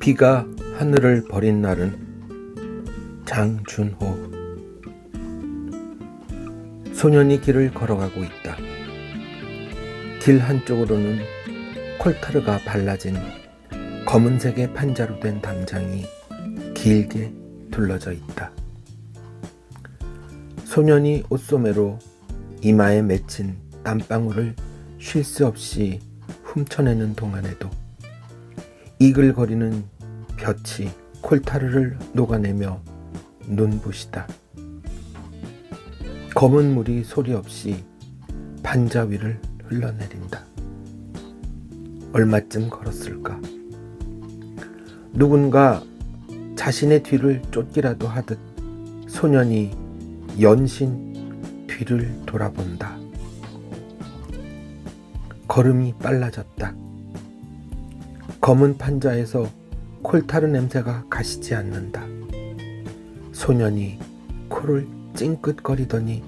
비가 하늘을 버린 날은 장준호. 소년이 길을 걸어가고 있다. 길 한쪽으로는 콜타르가 발라진 검은색의 판자로 된 담장이 길게 둘러져 있다. 소년이 옷소매로 이마에 맺힌 땀방울을 쉴 새 없이 훔쳐내는 동안에도 이글거리는 볕이 콜타르를 녹아내며 눈부시다. 검은 물이 소리 없이 판자 위를 흘러내린다. 얼마쯤 걸었을까? 누군가 자신의 뒤를 쫓기라도 하듯 소년이 연신 뒤를 돌아본다. 걸음이 빨라졌다. 검은 판자에서 콜타르 냄새가 가시지 않는다. 소년이 코를 찡긋거리더니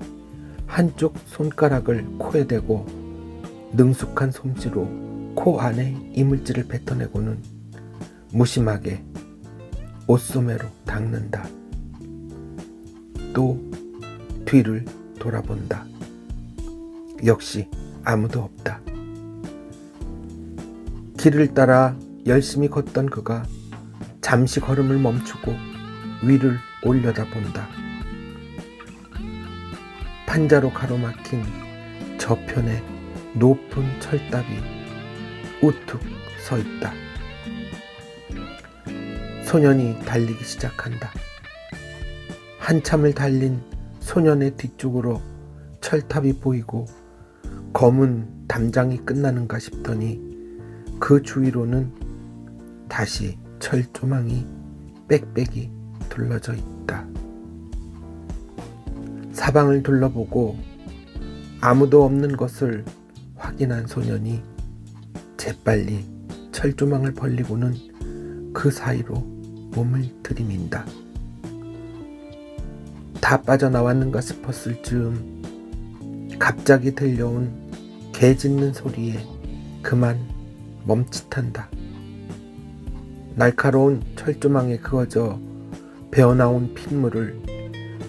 한쪽 손가락을 코에 대고 능숙한 솜씨로 코 안에 이물질을 뱉어내고는 무심하게 옷소매로 닦는다. 또 뒤를 돌아본다. 역시 아무도 없다. 길을 따라 열심히 걷던 그가 잠시 걸음을 멈추고 위를 올려다본다. 판자로 가로막힌 저편에 높은 철답이 우뚝 서 있다. 소년이 달리기 시작한다. 한참을 달린 소년의 뒤쪽으로 철탑이 보이고 검은 담장이 끝나는가 싶더니 그 주위로는 다시 철조망이 빽빽이 둘러져 있다. 사방을 둘러보고 아무도 없는 것을 확인한 소년이 재빨리 철조망을 벌리고는 그 사이로 몸을 들이민다. 다 빠져나왔는가 싶었을 즈음 갑자기 들려온 개 짖는 소리에 그만 멈칫한다. 날카로운 철조망에 그어져 배어나온 핏물을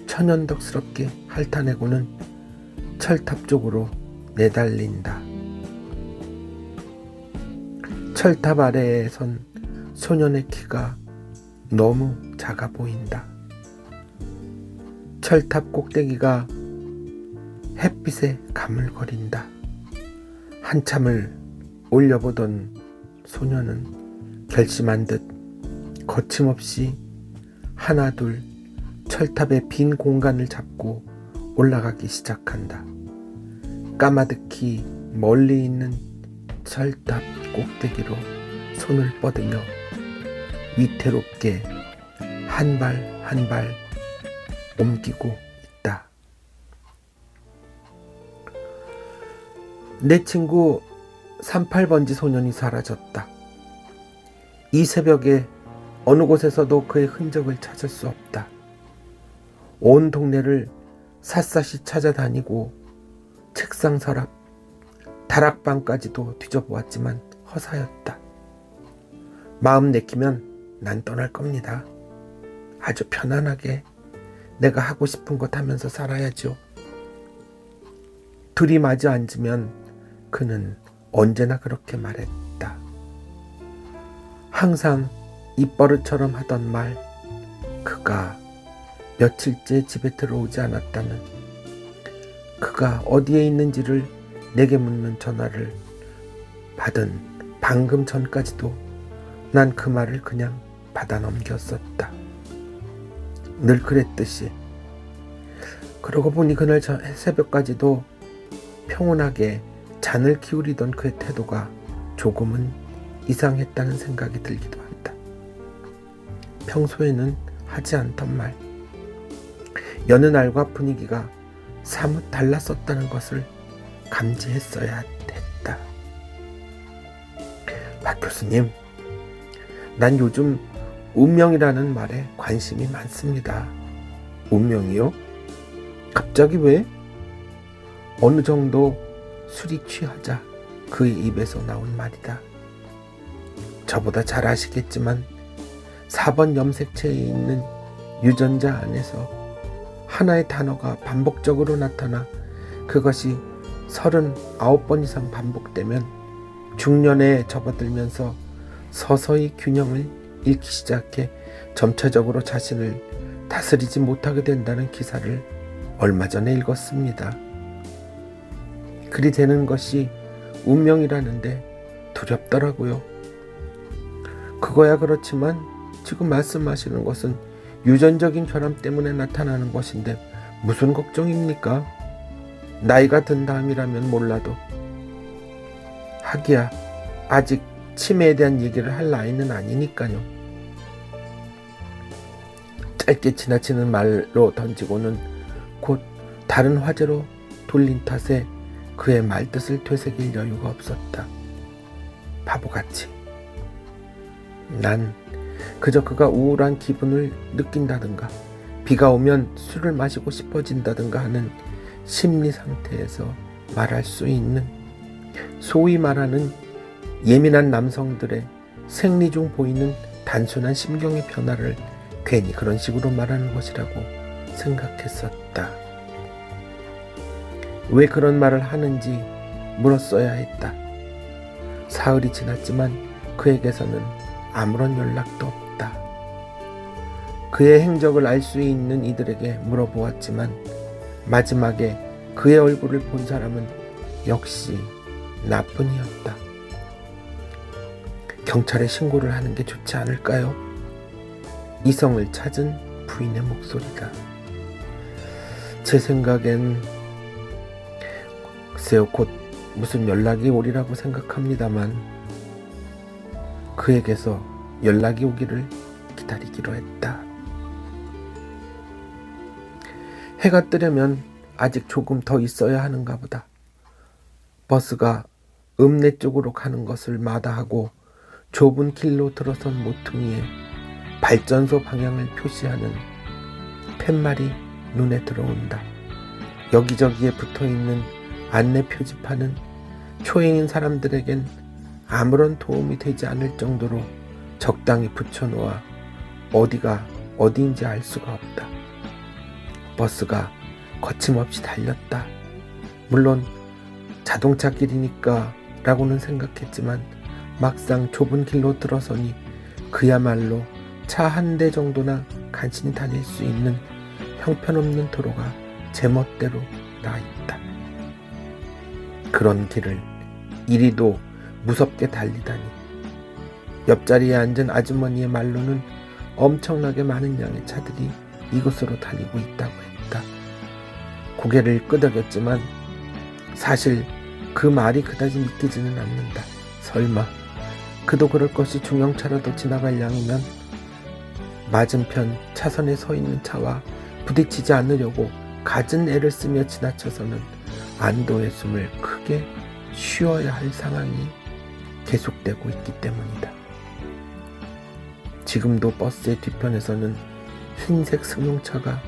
천연덕스럽게 핥아내고는 철탑 쪽으로 내달린다. 철탑 아래에 선 소년의 키가 너무 작아 보인다. 철탑 꼭대기가 햇빛에 가물거린다. 한참을 올려보던 소년은 결심한 듯 거침없이 하나 둘 철탑의 빈 공간을 잡고 올라가기 시작한다. 까마득히 멀리 있는 철탑 꼭대기로 손을 뻗으며 위태롭게 한 발 한 발 옮기고 있다. 내 친구 38번지 소년이 사라졌다. 이 새벽에 어느 곳에서도 그의 흔적을 찾을 수 없다. 온 동네를 샅샅이 찾아다니고 책상 서랍, 다락방까지도 뒤져보았지만 허사였다. 마음 내키면 난 떠날 겁니다. 아주 편안하게 내가 하고 싶은 것 하면서 살아야죠. 둘이 마주 앉으면 그는 언제나 그렇게 말했다. 항상 입버릇처럼 하던 말, 그가 며칠째 집에 들어오지 않았다는, 그가 어디에 있는지를 내게 묻는 전화를 받은 방금 전까지도 난 그 말을 그냥 받아 넘겼었다. 늘 그랬듯이. 그러고 보니 그날 새벽까지도 평온하게 잔을 기울이던 그의 태도가 조금은 이상했다는 생각이 들기도 한다. 평소에는 하지 않던 말, 여느 날과 분위기가 사뭇 달랐었다는 것을 감지했어야 했다. 박 교수님, 난 요즘 운명이라는 말에 관심이 많습니다. 운명이요? 갑자기 왜? 어느 정도 술이 취하자 그의 입에서 나온 말이다. 저보다 잘 아시겠지만 4번 염색체에 있는 유전자 안에서 하나의 단어가 반복적으로 나타나 그것이 39번 이상 반복되면 중년에 접어들면서 서서히 균형을 잃기 시작해 점차적으로 자신을 다스리지 못하게 된다는 기사를 얼마 전에 읽었습니다. 그리 되는 것이 운명이라는데 두렵더라고요. 그거야 그렇지만 지금 말씀하시는 것은 유전적인 결함 때문에 나타나는 것인데 무슨 걱정입니까? 나이가 든 다음이라면 몰라도. 하기야 아직 치매에 대한 얘기를 할 나이는 아니니까요. 짧게 지나치는 말로 던지고는 곧 다른 화제로 돌린 탓에 그의 말뜻을 되새길 여유가 없었다. 바보같이. 난 그저 그가 우울한 기분을 느낀다든가 비가 오면 술을 마시고 싶어진다든가 하는 심리 상태에서 말할 수 있는, 소위 말하는 예민한 남성들의 생리 중 보이는 단순한 심경의 변화를 괜히 그런 식으로 말하는 것이라고 생각했었다. 왜 그런 말을 하는지 물었어야 했다. 사흘이 지났지만 그에게서는 아무런 연락도 없다. 그의 행적을 알 수 있는 이들에게 물어보았지만 마지막에 그의 얼굴을 본 사람은 역시 나뿐이었다. 경찰에 신고를 하는 게 좋지 않을까요? 이성을 찾은 부인의 목소리다. 제 생각엔 글쎄요, 곧 무슨 연락이 오리라고 생각합니다만 그에게서 연락이 오기를 기다리기로 했다. 해가 뜨려면 아직 조금 더 있어야 하는가 보다. 버스가 읍내 쪽으로 가는 것을 마다하고 좁은 길로 들어선 모퉁이에 발전소 방향을 표시하는 팻말이 눈에 들어온다. 여기저기에 붙어있는 안내 표지판은 초행인 사람들에겐 아무런 도움이 되지 않을 정도로 적당히 붙여놓아 어디가 어디인지 알 수가 없다. 버스가 거침없이 달렸다. 물론 자동차 길이니까 라고는 생각했지만 막상 좁은 길로 들어서니 그야말로 차 한 대 정도나 간신히 다닐 수 있는 형편없는 도로가 제멋대로 나있다. 그런 길을 이리도 무섭게 달리다니. 옆자리에 앉은 아주머니의 말로는 엄청나게 많은 양의 차들이 이곳으로 달리고 있다고 했다. 고개를 끄덕였지만 사실 그 말이 그다지 믿기지는 않는다. 설마 그도 그럴 것이 중형차라도 지나갈 양이면 맞은편 차선에 서 있는 차와 부딪히지 않으려고 갖은 애를 쓰며 지나쳐서는 안도의 숨을 크게 쉬어야 할 상황이 계속되고 있기 때문이다. 지금도 버스의 뒤편에서는 흰색 승용차가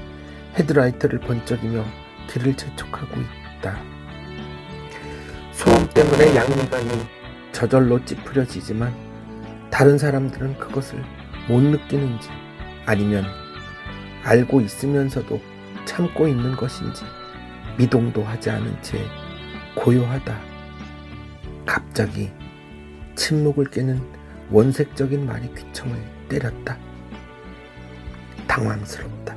헤드라이트를 번쩍이며 길을 재촉하고 있다. 소음 때문에 양미간이 저절로 찌푸려지지만 다른 사람들은 그것을 못 느끼는지 아니면 알고 있으면서도 참고 있는 것인지 미동도 하지 않은 채 고요하다. 갑자기 침묵을 깨는 원색적인 말이 귀청을 때렸다. 당황스럽다.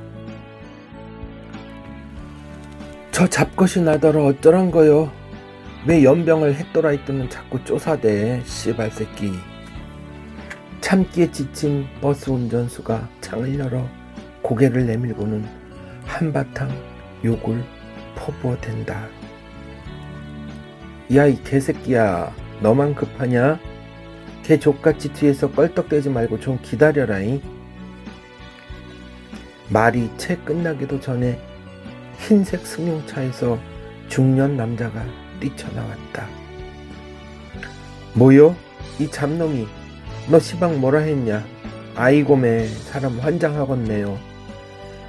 저 잡것이 나더러 어쩌란 거요. 왜 연병을 햇도라이트는 자꾸 쫓아대, 씨발 새끼. 참기에 지친 버스 운전수가 창을 열어 고개를 내밀고는 한바탕 욕을 퍼부어댄다. 야, 이 개새끼야, 너만 급하냐? 개 족같이 뒤에서 껄떡대지 말고 좀 기다려라잉. 말이 채 끝나기도 전에 흰색 승용차에서 중년 남자가 뛰쳐나왔다. 뭐요? 이 잡놈이 너 시방 뭐라 했냐? 아이고매 사람 환장하겠네요.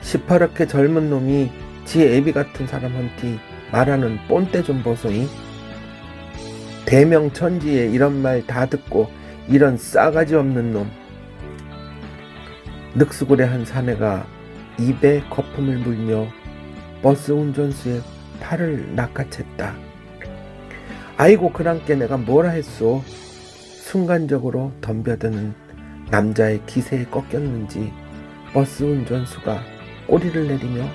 시퍼렇게 젊은 놈이 지 애비 같은 사람한테 말하는 뽐때 좀 보소이. 대명천지에 이런 말 다 듣고 이런 싸가지 없는 놈. 늑수고래한 사내가 입에 거품을 물며 버스 운전수의 팔을 낚아챘다. 아이고 그랑께 내가 뭐라 했소. 순간적으로 덤벼드는 남자의 기세에 꺾였는지 버스 운전수가 꼬리를 내리며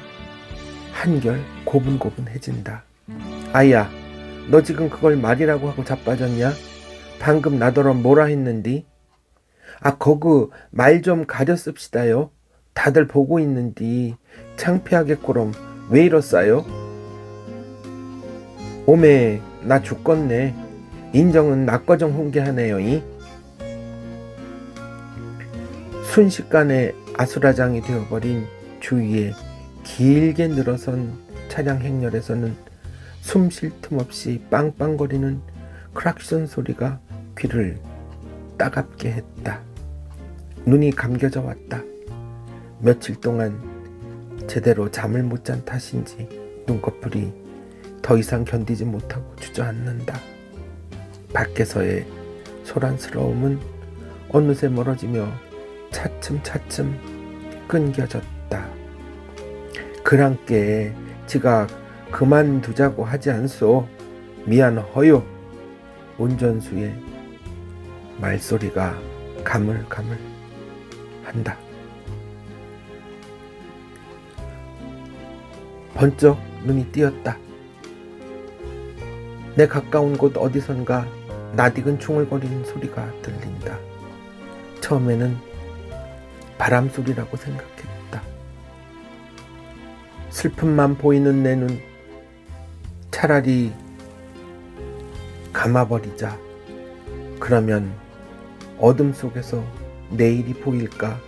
한결 고분고분해진다. 아이야, 너 지금 그걸 말이라고 하고 자빠졌냐? 방금 나더러 뭐라 했는디? 거그 말 좀 가려 씁시다요. 다들 보고 있는디 창피하겠고럼 왜 이렇사요? 오메 나 죽겠네. 인정은 낙거정 훈계하네요이. 순식간에 아수라장이 되어버린 주위에 길게 늘어선 차량 행렬에서는 숨 쉴 틈 없이 빵빵거리는 크락션 소리가 귀를 따갑게 했다. 눈이 감겨져 왔다. 며칠 동안 제대로 잠을 못 잔 탓인지 눈꺼풀이 더 이상 견디지 못하고 주저앉는다. 밖에서의 소란스러움은 어느새 멀어지며 차츰차츰 끊겨졌다. 그랑께 지가 그만두자고 하지 않소. 미안허요. 운전수의 말소리가 가물가물 한다. 번쩍 눈이 띄었다. 내 가까운 곳 어디선가 낯익은 중얼거리는 소리가 들린다. 처음에는 바람소리라고 생각했다. 슬픔만 보이는 내 눈 차라리 감아버리자. 그러면 어둠 속에서 내일이 보일까?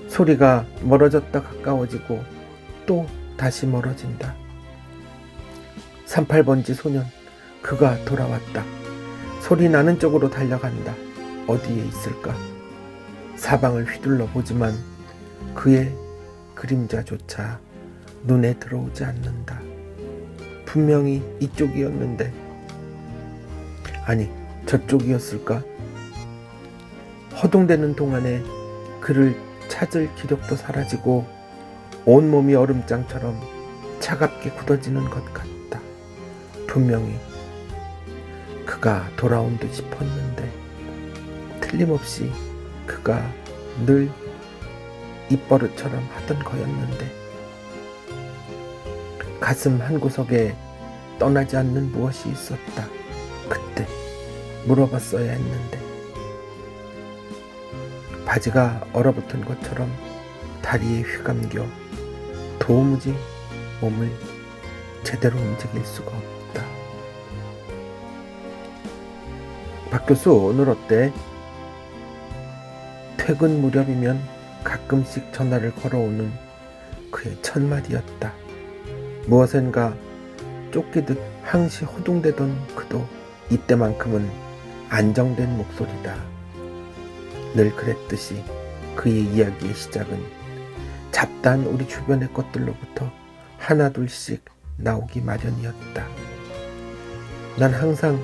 소리가 멀어졌다 가까워지고 또 다시 멀어진다. 38번지 소년, 그가 돌아왔다. 소리 나는 쪽으로 달려간다. 어디에 있을까? 사방을 휘둘러 보지만 그의 그림자조차 눈에 들어오지 않는다. 분명히 이쪽이었는데, 아니 저쪽이었을까? 허둥대는 동안에 그를 찾을 기력도 사라지고 온몸이 얼음장처럼 차갑게 굳어지는 것 같다. 분명히 그가 돌아온 듯 싶었는데 틀림없이 그가 늘 입버릇처럼 하던 거였는데 가슴 한구석에 떠나지 않는 무엇이 있었다. 그때 물어봤어야 했는데 바지가 얼어붙은 것처럼 다리에 휘감겨 도무지 몸을 제대로 움직일 수가 없다. 박 교수 오늘 어때? 퇴근 무렵이면 가끔씩 전화를 걸어오는 그의 첫마디였다. 무엇인가 쫓기듯 항시 호둥대던 그도 이때만큼은 안정된 목소리다. 늘 그랬듯이 그의 이야기의 시작은 잡다한 우리 주변의 것들로부터 하나둘씩 나오기 마련이었다. 난 항상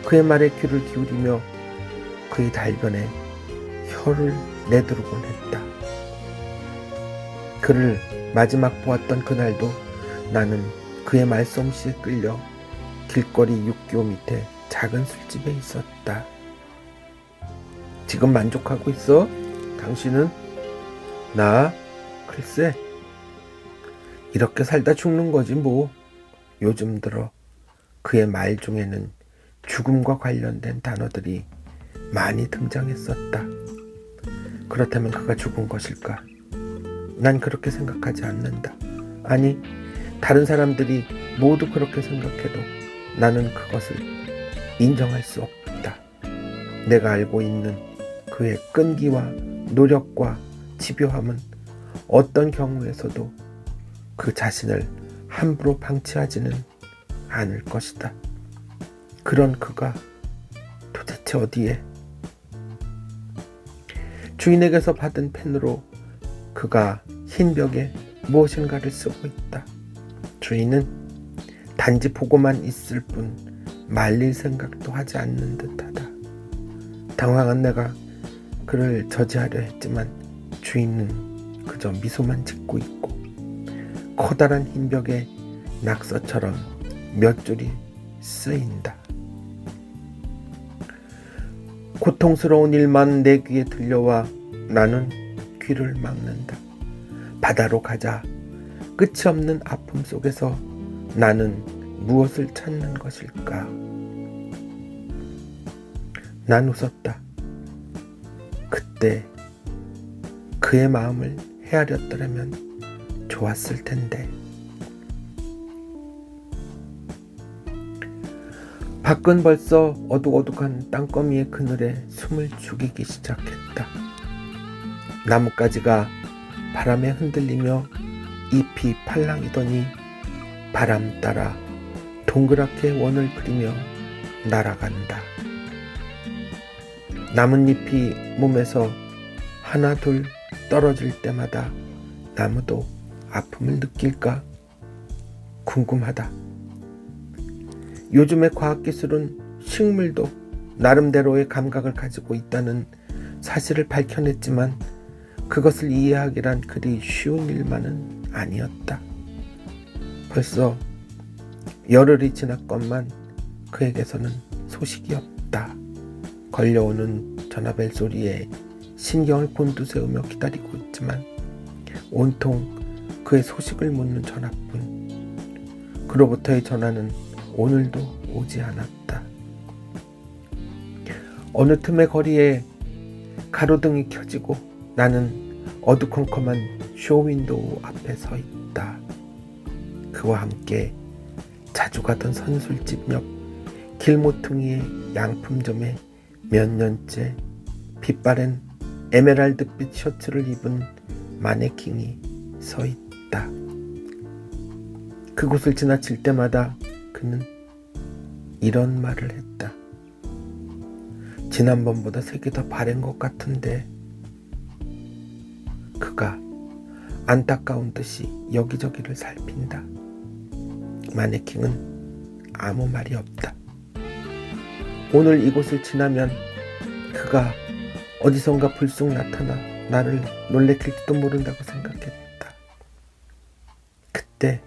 그의 말에 귀를 기울이며 그의 달변에 혀를 내두르곤 했다. 그를 마지막 보았던 그날도 나는 그의 말솜씨에 끌려 길거리 육교 밑에 작은 술집에 있었다. 지금 만족하고 있어? 당신은? 나? 글쎄 이렇게 살다 죽는 거지 뭐. 요즘 들어 그의 말 중에는 죽음과 관련된 단어들이 많이 등장했었다. 그렇다면 그가 죽은 것일까? 난 그렇게 생각하지 않는다. 아니, 다른 사람들이 모두 그렇게 생각해도 나는 그것을 인정할 수 없다. 내가 알고 있는 그의 끈기와 노력과 집요함은 어떤 경우에서도 그 자신을 함부로 방치하지는 않을 것이다. 그런 그가 도대체 어디에? 주인에게서 받은 펜으로 그가 흰 벽에 무엇인가를 쓰고 있다. 주인은 단지 보고만 있을 뿐 말릴 생각도 하지 않는 듯하다. 당황한 내가 그를 저지하려 했지만 주인은 그저 미소만 짓고 있고 커다란 흰 벽에 낙서처럼 몇 줄이 쓰인다. 고통스러운 일만 내 귀에 들려와 나는 귀를 막는다. 바다로 가자. 끝이 없는 아픔 속에서 나는 무엇을 찾는 것일까? 난 웃었다. 그때 그의 마음을 헤아렸더라면 좋았을 텐데. 밖은 벌써 어둑어둑한 땅거미의 그늘에 숨을 죽이기 시작했다. 나뭇가지가 바람에 흔들리며 잎이 팔랑이더니 바람 따라 동그랗게 원을 그리며 날아간다. 나뭇잎이 몸에서 하나 둘 떨어질 때마다 나무도 아픔을 느낄까 궁금하다. 요즘의 과학기술은 식물도 나름대로의 감각을 가지고 있다는 사실을 밝혀냈지만 그것을 이해하기란 그리 쉬운 일만은 아니었다. 벌써 열흘이 지났건만 그에게서는 소식이 없다. 걸려오는 전화벨 소리에 신경을 곤두세우며 기다리고 있지만 온통 그의 소식을 묻는 전화뿐. 그로부터의 전화는 오늘도 오지 않았다. 어느 틈의 거리에 가로등이 켜지고 나는 어두컴컴한 쇼윈도우 앞에 서 있다. 그와 함께 자주 가던 선술집 옆 길모퉁이의 양품점에 몇 년째 빛바랜 에메랄드빛 셔츠를 입은 마네킹이 서 있다. 그곳을 지나칠 때마다 그는 이런 말을 했다. 지난번보다 색이 더 바랜 것 같은데. 그가 안타까운 듯이 여기저기를 살핀다. 마네킹은 아무 말이 없다. 오늘 이곳을 지나면 그가 어디선가 불쑥 나타나 나를 놀래킬지도 모른다고 생각했다. 그때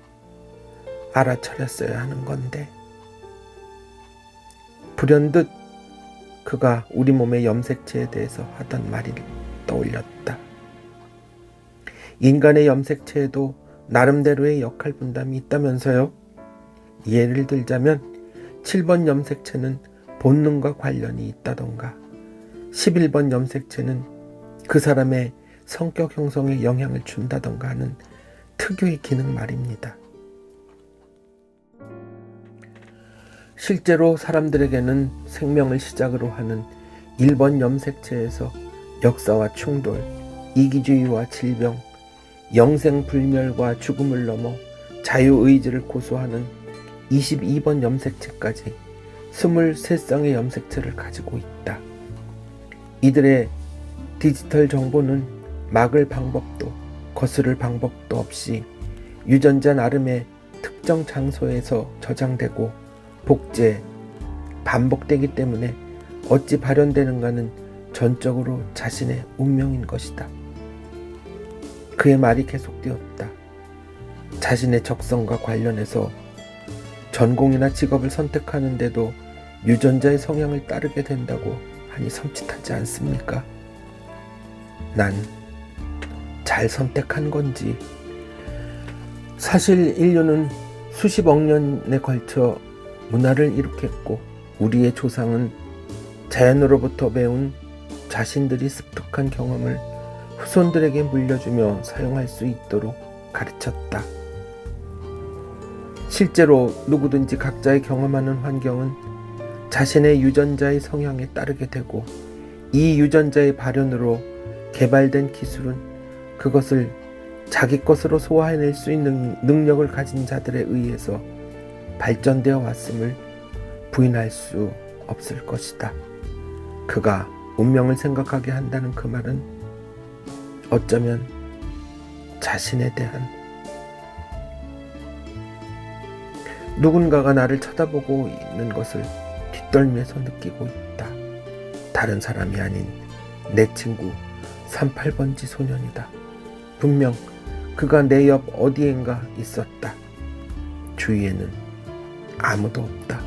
알아차렸어야 하는 건데. 불현듯 그가 우리 몸의 염색체에 대해서 하던 말을 떠올렸다. 인간의 염색체에도 나름대로의 역할 분담이 있다면서요? 예를 들자면 7번 염색체는 본능과 관련이 있다던가 11번 염색체는 그 사람의 성격 형성에 영향을 준다던가 하는 특유의 기능 말입니다. 실제로 사람들에게는 생명을 시작으로 하는 1번 염색체에서 역사와 충돌, 이기주의와 질병, 영생불멸과 죽음을 넘어 자유의지를 고수하는 22번 염색체까지 23쌍의 염색체를 가지고 있다. 이들의 디지털 정보는 막을 방법도 거스를 방법도 없이 유전자 나름의 특정 장소에서 저장되고 복제, 반복되기 때문에 어찌 발현되는가는 전적으로 자신의 운명인 것이다. 그의 말이 계속되었다. 자신의 적성과 관련해서 전공이나 직업을 선택하는데도 유전자의 성향을 따르게 된다고 하니 섬찟하지 않습니까? 난 잘 선택한 건지. 사실 인류는 수십억 년에 걸쳐 문화를 일으켰고 우리의 조상은 자연으로부터 배운 자신들이 습득한 경험을 후손들에게 물려주며 사용할 수 있도록 가르쳤다. 실제로 누구든지 각자의 경험하는 환경은 자신의 유전자의 성향에 따르게 되고 이 유전자의 발현으로 개발된 기술은 그것을 자기 것으로 소화해낼 수 있는 능력을 가진 자들에 의해서 발전되어 왔음을 부인할 수 없을 것이다. 그가 운명을 생각하게 한다는 그 말은 어쩌면 자신에 대한 누군가가 나를 쳐다보고 있는 것을 뒷덜미에서 느끼고 있다. 다른 사람이 아닌 내 친구 38번지 소년이다. 분명 그가 내 옆 어디엔가 있었다. 주위에는 아무도 없다.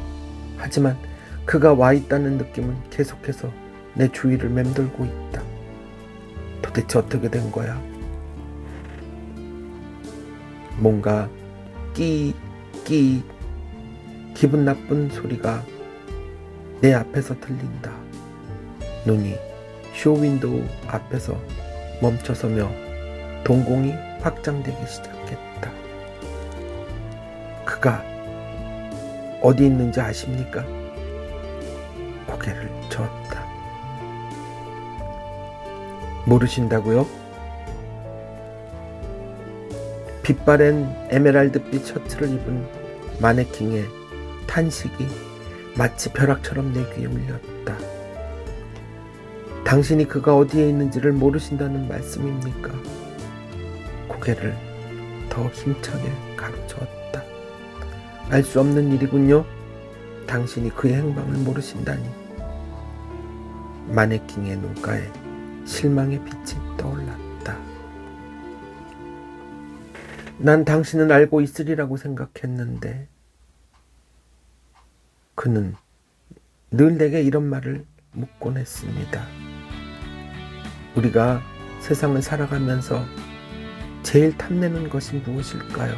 하지만 그가 와 있다는 느낌은 계속해서 내 주위를 맴돌고 있다. 도대체 어떻게 된 거야? 뭔가 끼 기분 나쁜 소리가 내 앞에서 들린다. 눈이 쇼윈도우 앞에서 멈춰서며 동공이 확장되기 시작했다. 그가 어디 있는지 아십니까? 고개를 저었다. 모르신다고요? 빛바랜 에메랄드빛 셔츠를 입은 마네킹의 탄식이 마치 벼락처럼 내 귀에 울렸다. 당신이 그가 어디에 있는지를 모르신다는 말씀입니까? 고개를 더 힘차게 가로저었다. 알 수 없는 일이군요. 당신이 그의 행방을 모르신다니. 마네킹의 눈가에 실망의 빛이 떠올랐다. 난 당신은 알고 있으리라고 생각했는데. 그는 늘 내게 이런 말을 묻곤 했습니다. 우리가 세상을 살아가면서 제일 탐내는 것이 무엇일까요?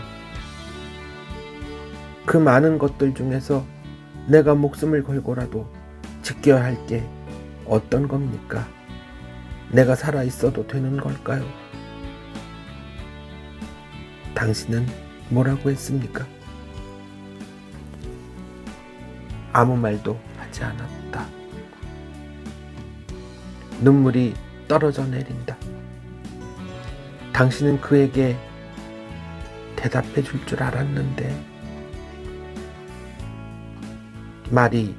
그 많은 것들 중에서 내가 목숨을 걸고라도 지켜야 할 게 어떤 겁니까? 내가 살아있어도 되는 걸까요? 당신은 뭐라고 했습니까? 아무 말도 하지 않았다. 눈물이 떨어져 내린다. 당신은 그에게 대답해 줄 줄 알았는데. 말이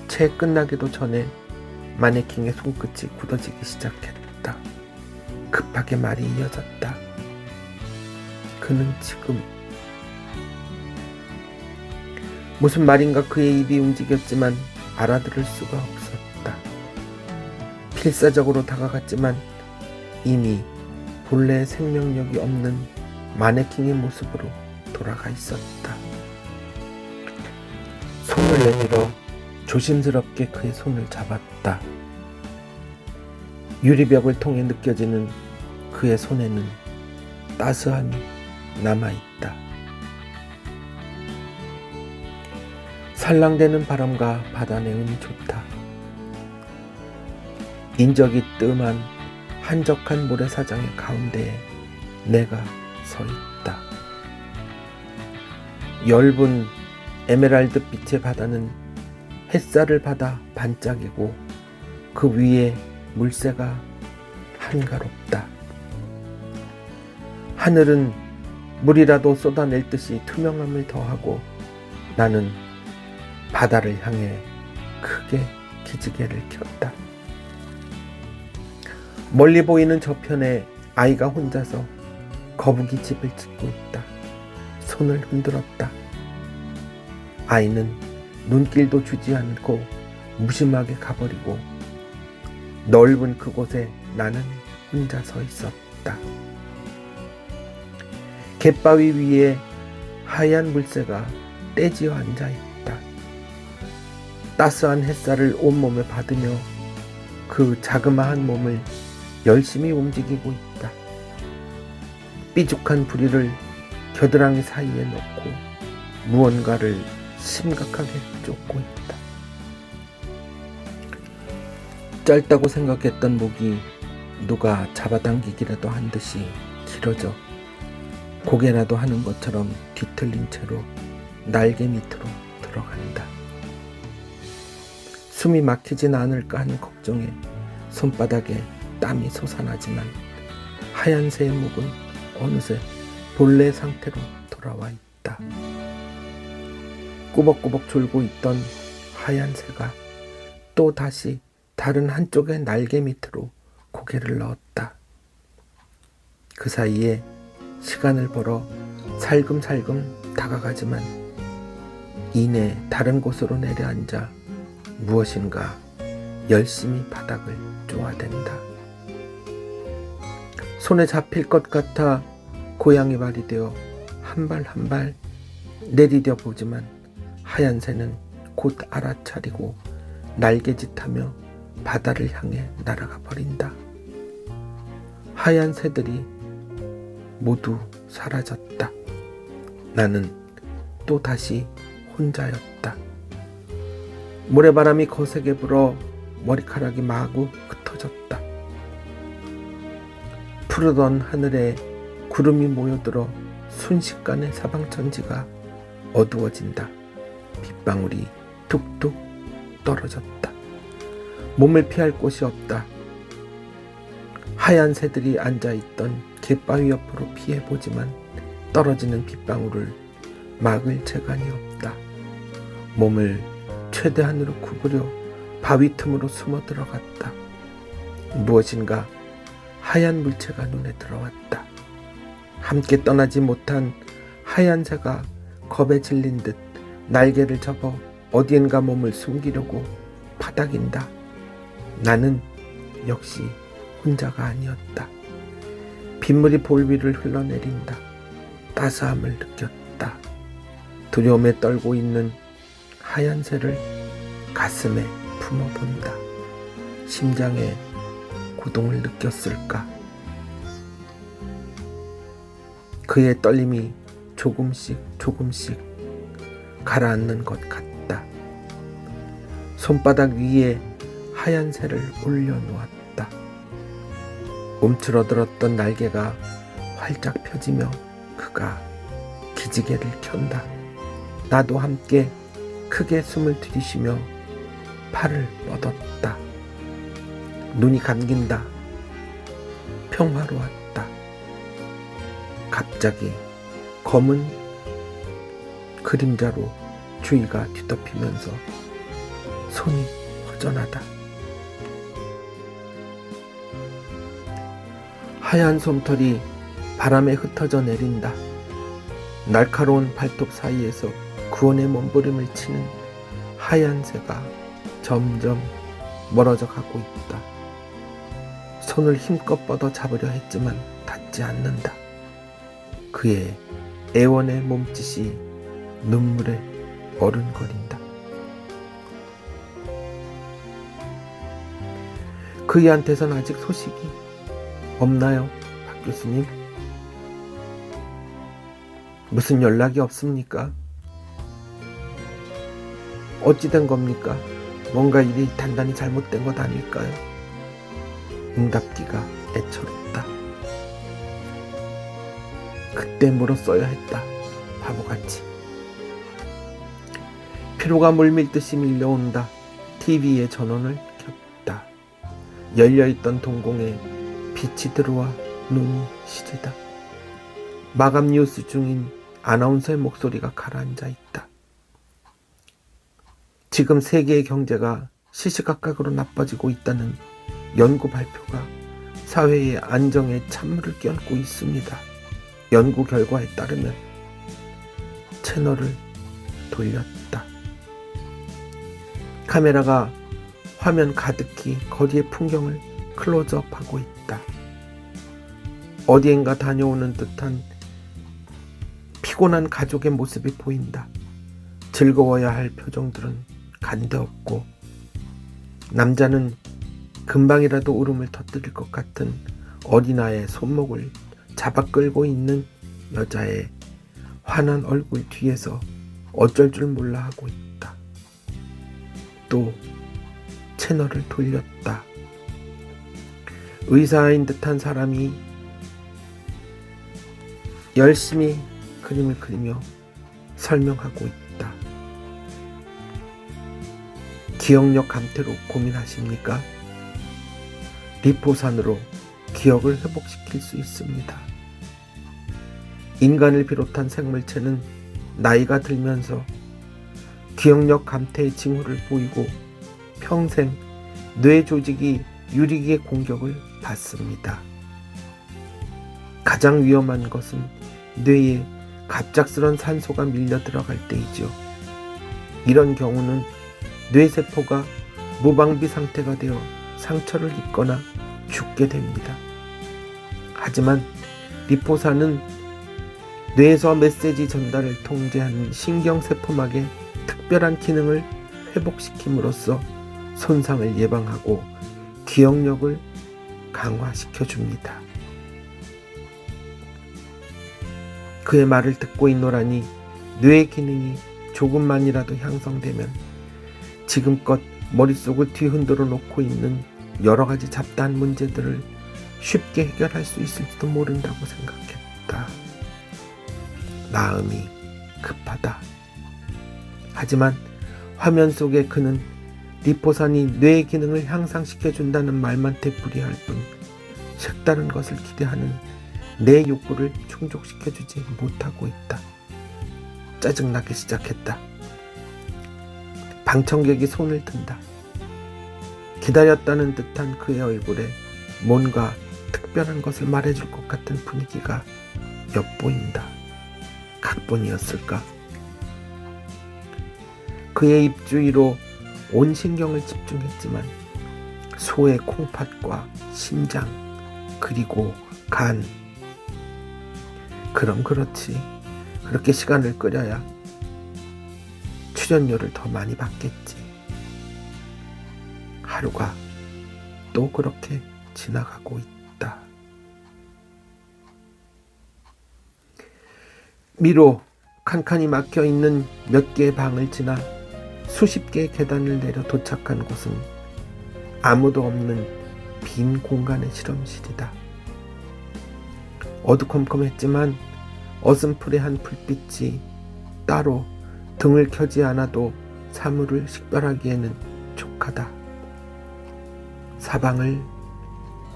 채 끝나기도 전에 마네킹의 손끝이 굳어지기 시작했다. 급하게 말이 이어졌다. 그는 지금 무슨 말인가 그의 입이 움직였지만 알아들을 수가 없었다. 필사적으로 다가갔지만 이미 본래의 생명력이 없는 마네킹의 모습으로 돌아가 있었다. 손을 내밀어 조심스럽게 그의 손을 잡았다. 유리벽을 통해 느껴지는 그의 손에는 따스함이 남아있다. 살랑대는 바람과 바다 내음이 좋다. 인적이 뜸한 한적한 모래사장의 가운데에 내가 서 있다. 엷은 에메랄드 빛의 바다는 햇살을 받아 반짝이고 그 위에 물새가 한가롭다. 하늘은 물이라도 쏟아낼 듯이 투명함을 더하고 나는 바다를 향해 크게 기지개를 켰다. 멀리 보이는 저편에 아이가 혼자서 거북이 집을 짓고 있다. 손을 흔들었다. 아이는 눈길도 주지 않고 무심하게 가버리고 넓은 그곳에 나는 혼자 서 있었다. 갯바위 위에 하얀 물새가 떼지어 앉아있다. 따스한 햇살을 온몸에 받으며 그 자그마한 몸을 열심히 움직이고 있다. 삐죽한 부리를 겨드랑이 사이에 넣고 무언가를 심각하게 쫓고 있다. 짧다고 생각했던 목이 누가 잡아당기기라도 한 듯이 길어져 고개라도 하는 것처럼 뒤틀린 채로 날개 밑으로 들어간다. 숨이 막히진 않을까 하는 걱정에 손바닥에 땀이 솟아나지만 하얀 새의 목은 어느새 본래 상태로 돌아와 있다. 꾸벅꾸벅 졸고 있던 하얀 새가 또 다시 다른 한쪽의 날개 밑으로 고개를 넣었다. 그 사이에 시간을 벌어 살금살금 다가가지만 이내 다른 곳으로 내려앉아 무엇인가 열심히 바닥을 쪼아댄다. 손에 잡힐 것 같아 고양이 발이 되어 한 발 한 발 내디뎌 보지만 하얀 새는 곧 알아차리고 날개짓하며 바다를 향해 날아가 버린다. 하얀 새들이 모두 사라졌다. 나는 또 다시 혼자였다. 모래바람이 거세게 불어 머리카락이 마구 흩어졌다. 푸르던 하늘에 구름이 모여들어 순식간에 사방천지가 어두워진다. 빗방울이 툭툭 떨어졌다. 몸을 피할 곳이 없다. 하얀 새들이 앉아있던 갯바위 옆으로 피해보지만 떨어지는 빗방울을 막을 재간이 없다. 몸을 최대한으로 구부려 바위 틈으로 숨어 들어갔다. 무엇인가 하얀 물체가 눈에 들어왔다. 함께 떠나지 못한 하얀 새가 겁에 질린 듯 날개를 접어 어디엔가 몸을 숨기려고 파닥인다. 나는 역시 혼자가 아니었다. 빗물이 볼 위를 흘러내린다. 따스함을 느꼈다. 두려움에 떨고 있는 하얀 새를 가슴에 품어본다. 심장에 고동을 느꼈을까? 그의 떨림이 조금씩 가라앉는 것 같다. 손바닥 위에 하얀 새를 올려놓았다. 움츠러들었던 날개가 활짝 펴지며 그가 기지개를 켠다. 나도 함께 크게 숨을 들이쉬며 팔을 뻗었다. 눈이 감긴다. 평화로웠다. 갑자기 검은 그림자로 주위가 뒤덮이면서 손이 허전하다. 하얀 솜털이 바람에 흩어져 내린다. 날카로운 발톱 사이에서 구원의 몸부림을 치는 하얀 새가 점점 멀어져 가고 있다. 손을 힘껏 뻗어 잡으려 했지만 닿지 않는다. 그의 애원의 몸짓이 눈물에 어른거린다. 그이한테선 아직 소식이 없나요, 박 교수님? 무슨 연락이 없습니까? 어찌 된 겁니까? 뭔가 일이 단단히 잘못된 것 아닐까요? 응답기가 애처롭다. 그때 물었어야 했다. 바보같이. 피로가 물밀듯이 밀려온다. TV에 전원을 켰다. 열려있던 동공에 빛이 들어와 눈이 시리다. 마감 뉴스 중인 아나운서의 목소리가 가라앉아 있다. 지금 세계의 경제가 시시각각으로 나빠지고 있다는 연구 발표가 사회의 안정에 찬물을 끼얹고 있습니다. 연구 결과에 따르면 채널을 돌렸다. 카메라가 화면 가득히 거리의 풍경을 클로즈업하고 있다. 어디엔가 다녀오는 듯한 피곤한 가족의 모습이 보인다. 즐거워야 할 표정들은 간데없고 남자는 금방이라도 울음을 터뜨릴 것 같은 어린아이의 손목을 잡아 끌고 있는 여자의 환한 얼굴 뒤에서 어쩔 줄 몰라 하고 있다. 또 채널을 돌렸다. 의사인 듯한 사람이 열심히 그림을 그리며 설명하고 있다. 기억력 감퇴로 고민하십니까? 리포산으로 기억을 회복시킬 수 있습니다. 인간을 비롯한 생물체는 나이가 들면서 기억력 감퇴의 징후를 보이고 평생 뇌 조직이 유리기의 공격을 받습니다. 가장 위험한 것은 뇌에 갑작스런 산소가 밀려 들어갈 때이죠. 이런 경우는 뇌세포가 무방비 상태가 되어 상처를 입거나 죽게 됩니다. 하지만 리포사는 뇌에서 메시지 전달을 통제하는 신경세포막의 특별한 기능을 회복시킴으로써 손상을 예방하고 기억력을 강화시켜줍니다. 그의 말을 듣고 있노라니 뇌의 기능이 조금만이라도 향상되면 지금껏 머릿속을 뒤흔들어 놓고 있는 여러 가지 잡다한 문제들을 쉽게 해결할 수 있을지도 모른다고 생각했다. 마음이 급하다. 하지만 화면 속에 그는 리포산이 뇌의 기능을 향상시켜준다는 말만 되풀이할 뿐 색다른 것을 기대하는 내 욕구를 충족시켜주지 못하고 있다. 짜증나기 시작했다. 방청객이 손을 든다. 기다렸다는 듯한 그의 얼굴에 뭔가 특별한 것을 말해줄 것 같은 분위기가 엿보인다. 각본이었을까? 그의 입주위로 온 신경을 집중했지만 소의 콩팥과 심장 그리고 간, 그럼 그렇지. 그렇게 시간을 끌여야 출연료를 더 많이 받겠지. 하루가 또 그렇게 지나가고 있다. 미로 칸칸이 막혀있는 몇 개의 방을 지나 수십 개의 계단을 내려 도착한 곳은 아무도 없는 빈 공간의 실험실이다. 어두컴컴했지만 어슴푸레한 불빛이 따로 등을 켜지 않아도 사물을 식별하기에는 족하다. 사방을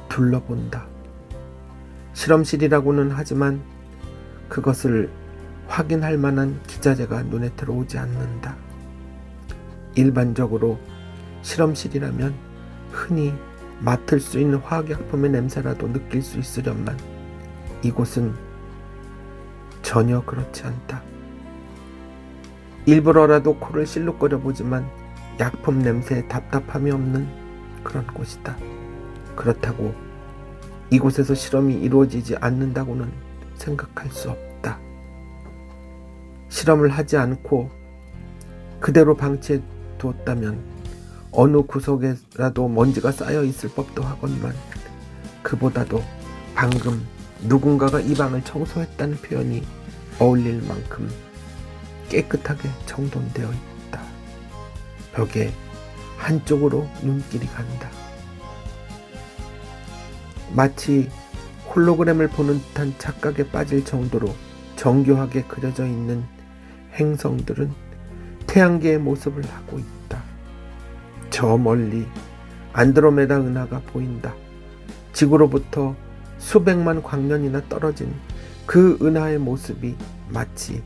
둘러본다. 실험실이라고는 하지만 그것을 확인할 만한 기자재가 눈에 들어오지 않는다. 일반적으로 실험실이라면 흔히 맡을 수 있는 화학약품의 냄새라도 느낄 수 있으련만 이곳은 전혀 그렇지 않다. 일부러라도 코를 실룩거려 보지만 약품 냄새에 답답함이 없는 그런 곳이다. 그렇다고 이곳에서 실험이 이루어지지 않는다고는 생각할 수 없다. 실험을 하지 않고 그대로 방치해 두었다면 어느 구석에라도 먼지가 쌓여 있을 법도 하건만 그보다도 방금 누군가가 이 방을 청소했다는 표현이 어울릴 만큼 깨끗하게 정돈되어 있다. 벽에 한쪽으로 눈길이 간다. 마치 홀로그램을 보는 듯한 착각에 빠질 정도로 정교하게 그려져 있는 행성들은 태양계의 모습을 하고 있다. 저 멀리 안드로메다 은하가 보인다. 지구로부터 수백만 광년이나 떨어진 그 은하의 모습이 마치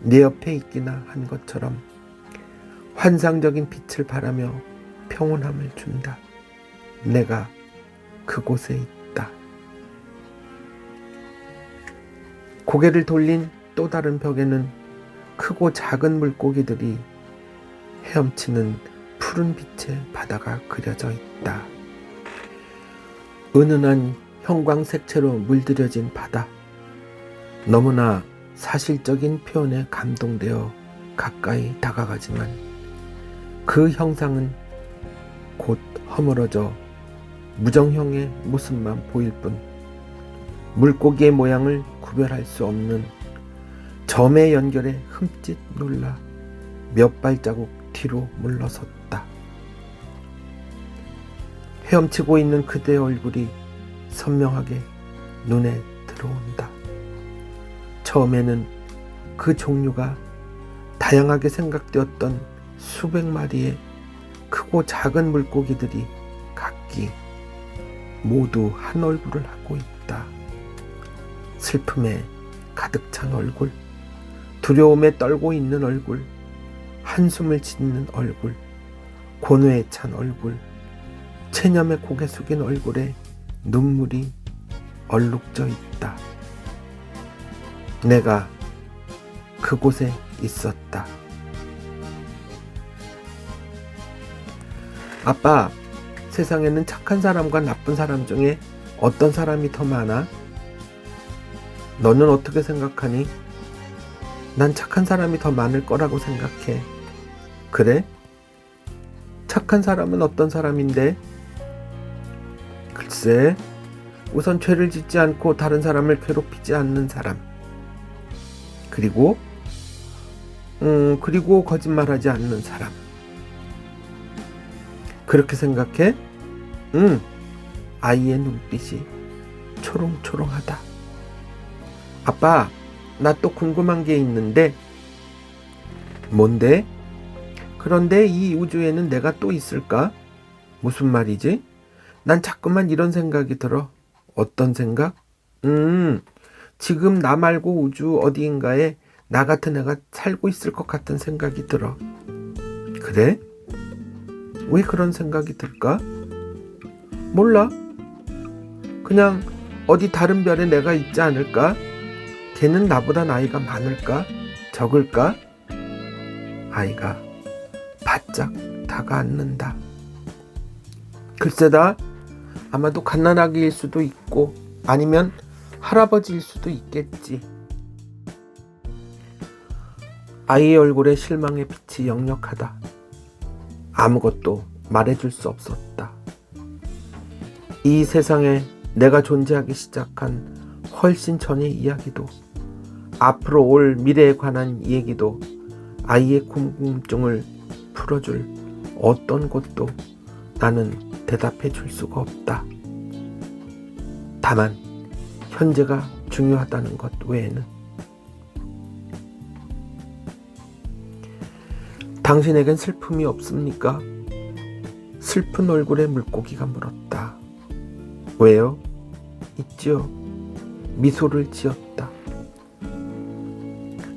내 옆에 있기나 한 것처럼 환상적인 빛을 발하며 평온함을 준다. 내가 그곳에 있다. 고개를 돌린 또 다른 벽에는 크고 작은 물고기들이 헤엄치는 푸른 빛의 바다가 그려져 있다. 은은한 형광색채로 물들여진 바다. 너무나 사실적인 표현에 감동되어 가까이 다가가지만 그 형상은 곧 허물어져 무정형의 모습만 보일 뿐 물고기의 모양을 구별할 수 없는 점의 연결에 흠칫 놀라 몇 발자국 뒤로 물러섰다. 헤엄치고 있는 그대의 얼굴이 선명하게 눈에 들어온다. 처음에는 그 종류가 다양하게 생각되었던 수백 마리의 크고 작은 물고기들이 각기 모두 한 얼굴을 하고 있다. 슬픔에 가득 찬 얼굴, 두려움에 떨고 있는 얼굴, 한숨을 짓는 얼굴, 고뇌에 찬 얼굴, 체념에 고개 숙인 얼굴에 눈물이 얼룩져 있다. 내가 그곳에 있었다. 아빠, 세상에는 착한 사람과 나쁜 사람 중에 어떤 사람이 더 많아? 너는 어떻게 생각하니? 난 착한 사람이 더 많을 거라고 생각해. 그래? 착한 사람은 어떤 사람인데? 글쎄, 우선 죄를 짓지 않고 다른 사람을 괴롭히지 않는 사람. 그리고 거짓말하지 않는 사람. 그렇게 생각해? 아이의 눈빛이 초롱초롱하다. 아빠, 나 또 궁금한 게 있는데. 뭔데? 그런데 이 우주에는 내가 또 있을까? 무슨 말이지? 난 자꾸만 이런 생각이 들어. 어떤 생각? 지금 나 말고 우주 어디인가에 나 같은 애가 살고 있을 것 같은 생각이 들어. 그래? 왜 그런 생각이 들까? 몰라. 그냥 어디 다른 별에 내가 있지 않을까? 걔는 나보다 나이가 많을까? 적을까? 아이가 바짝 다가앉는다. 글쎄다. 아마도 갓난아기일 수도 있고 아니면 할아버지일 수도 있겠지. 아이의 얼굴에 실망의 빛이 역력하다. 아무것도 말해줄 수 없었다. 이 세상에 내가 존재하기 시작한 훨씬 전의 이야기도, 앞으로 올 미래에 관한 얘기도, 아이의 궁금증을 풀어줄 어떤 것도 나는 대답해 줄 수가 없다. 다만 현재가 중요하다는 것 외에는. 당신에겐 슬픔이 없습니까? 슬픈 얼굴에 물고기가 물었다. 왜요? 있지요. 미소를 지었다.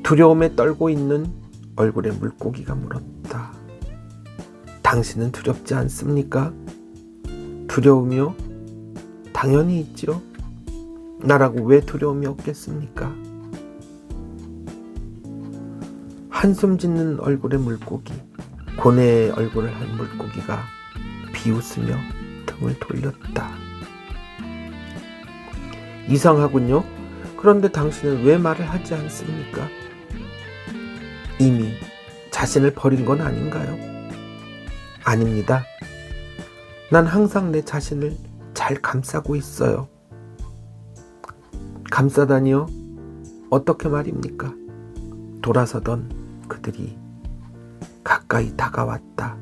두려움에 떨고 있는 얼굴에 물고기가 물었다. 당신은 두렵지 않습니까? 두려움이요? 당연히 있지요. 나라고 왜 두려움이 없겠습니까? 한숨 짓는 얼굴의 물고기, 고뇌의 얼굴을 한 물고기가 비웃으며 등을 돌렸다. 이상하군요. 그런데 당신은 왜 말을 하지 않습니까? 이미 자신을 버린 건 아닌가요? 아닙니다. 난 항상 내 자신을 잘 감싸고 있어요. 감싸다니요? 어떻게 말입니까? 돌아서던 그들이 가까이 다가왔다.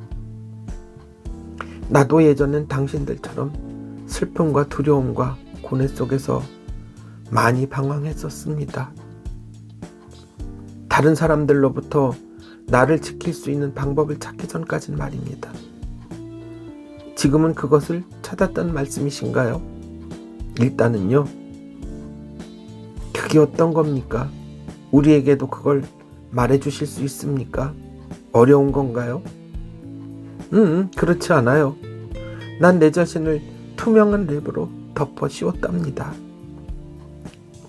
나도 예전엔 당신들처럼 슬픔과 두려움과 고뇌 속에서 많이 방황했었습니다. 다른 사람들로부터 나를 지킬 수 있는 방법을 찾기 전까진 말입니다. 지금은 그것을 찾았다는 말씀이신가요? 일단은요. 그게 어떤 겁니까? 우리에게도 그걸 말해주실 수 있습니까? 어려운 건가요? 그렇지 않아요. 난 내 자신을 투명한 랩으로 덮어 씌웠답니다.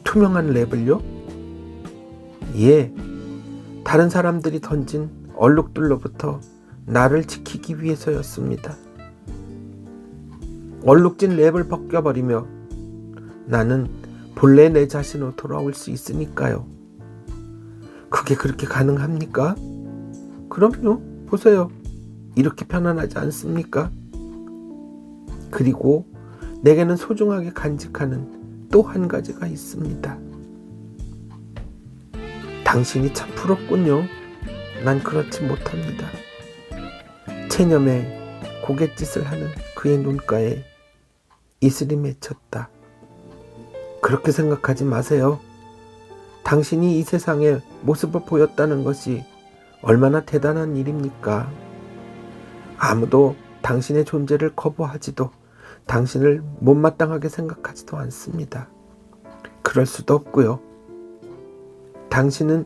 투명한 랩을요? 예, 다른 사람들이 던진 얼룩들로부터 나를 지키기 위해서였습니다. 얼룩진 랩을 벗겨버리며 나는 본래 내 자신으로 돌아올 수 있으니까요. 그게 그렇게 가능합니까? 그럼요. 보세요. 이렇게 편안하지 않습니까? 그리고 내게는 소중하게 간직하는 또 한 가지가 있습니다. 당신이 참 부럽군요. 난 그렇지 못합니다. 체념에 고갯짓을 하는 그의 눈가에 이슬이 맺혔다. 그렇게 생각하지 마세요. 당신이 이 세상에 모습을 보였다는 것이 얼마나 대단한 일입니까? 아무도 당신의 존재를 거부하지도 당신을 못마땅하게 생각하지도 않습니다. 그럴 수도 없고요. 당신은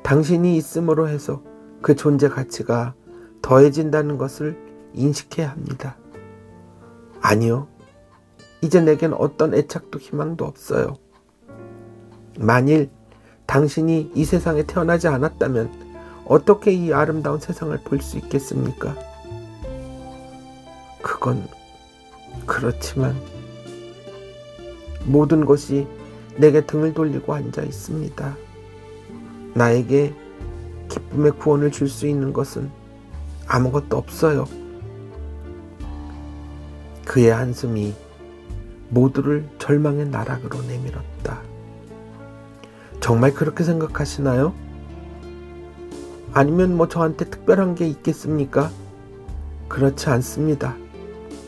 당신이 있음으로 해서 그 존재 가치가 더해진다는 것을 인식해야 합니다. 아니요. 이제 내겐 어떤 애착도 희망도 없어요. 만일 당신이 이 세상에 태어나지 않았다면 어떻게 이 아름다운 세상을 볼 수 있겠습니까? 그건 그렇지만 모든 것이 내게 등을 돌리고 앉아 있습니다. 나에게 기쁨의 구원을 줄 수 있는 것은 아무것도 없어요. 그의 한숨이 모두를 절망의 나락으로 내밀었다. 정말 그렇게 생각하시나요? 아니면 저한테 특별한 게 있겠습니까? 그렇지 않습니다.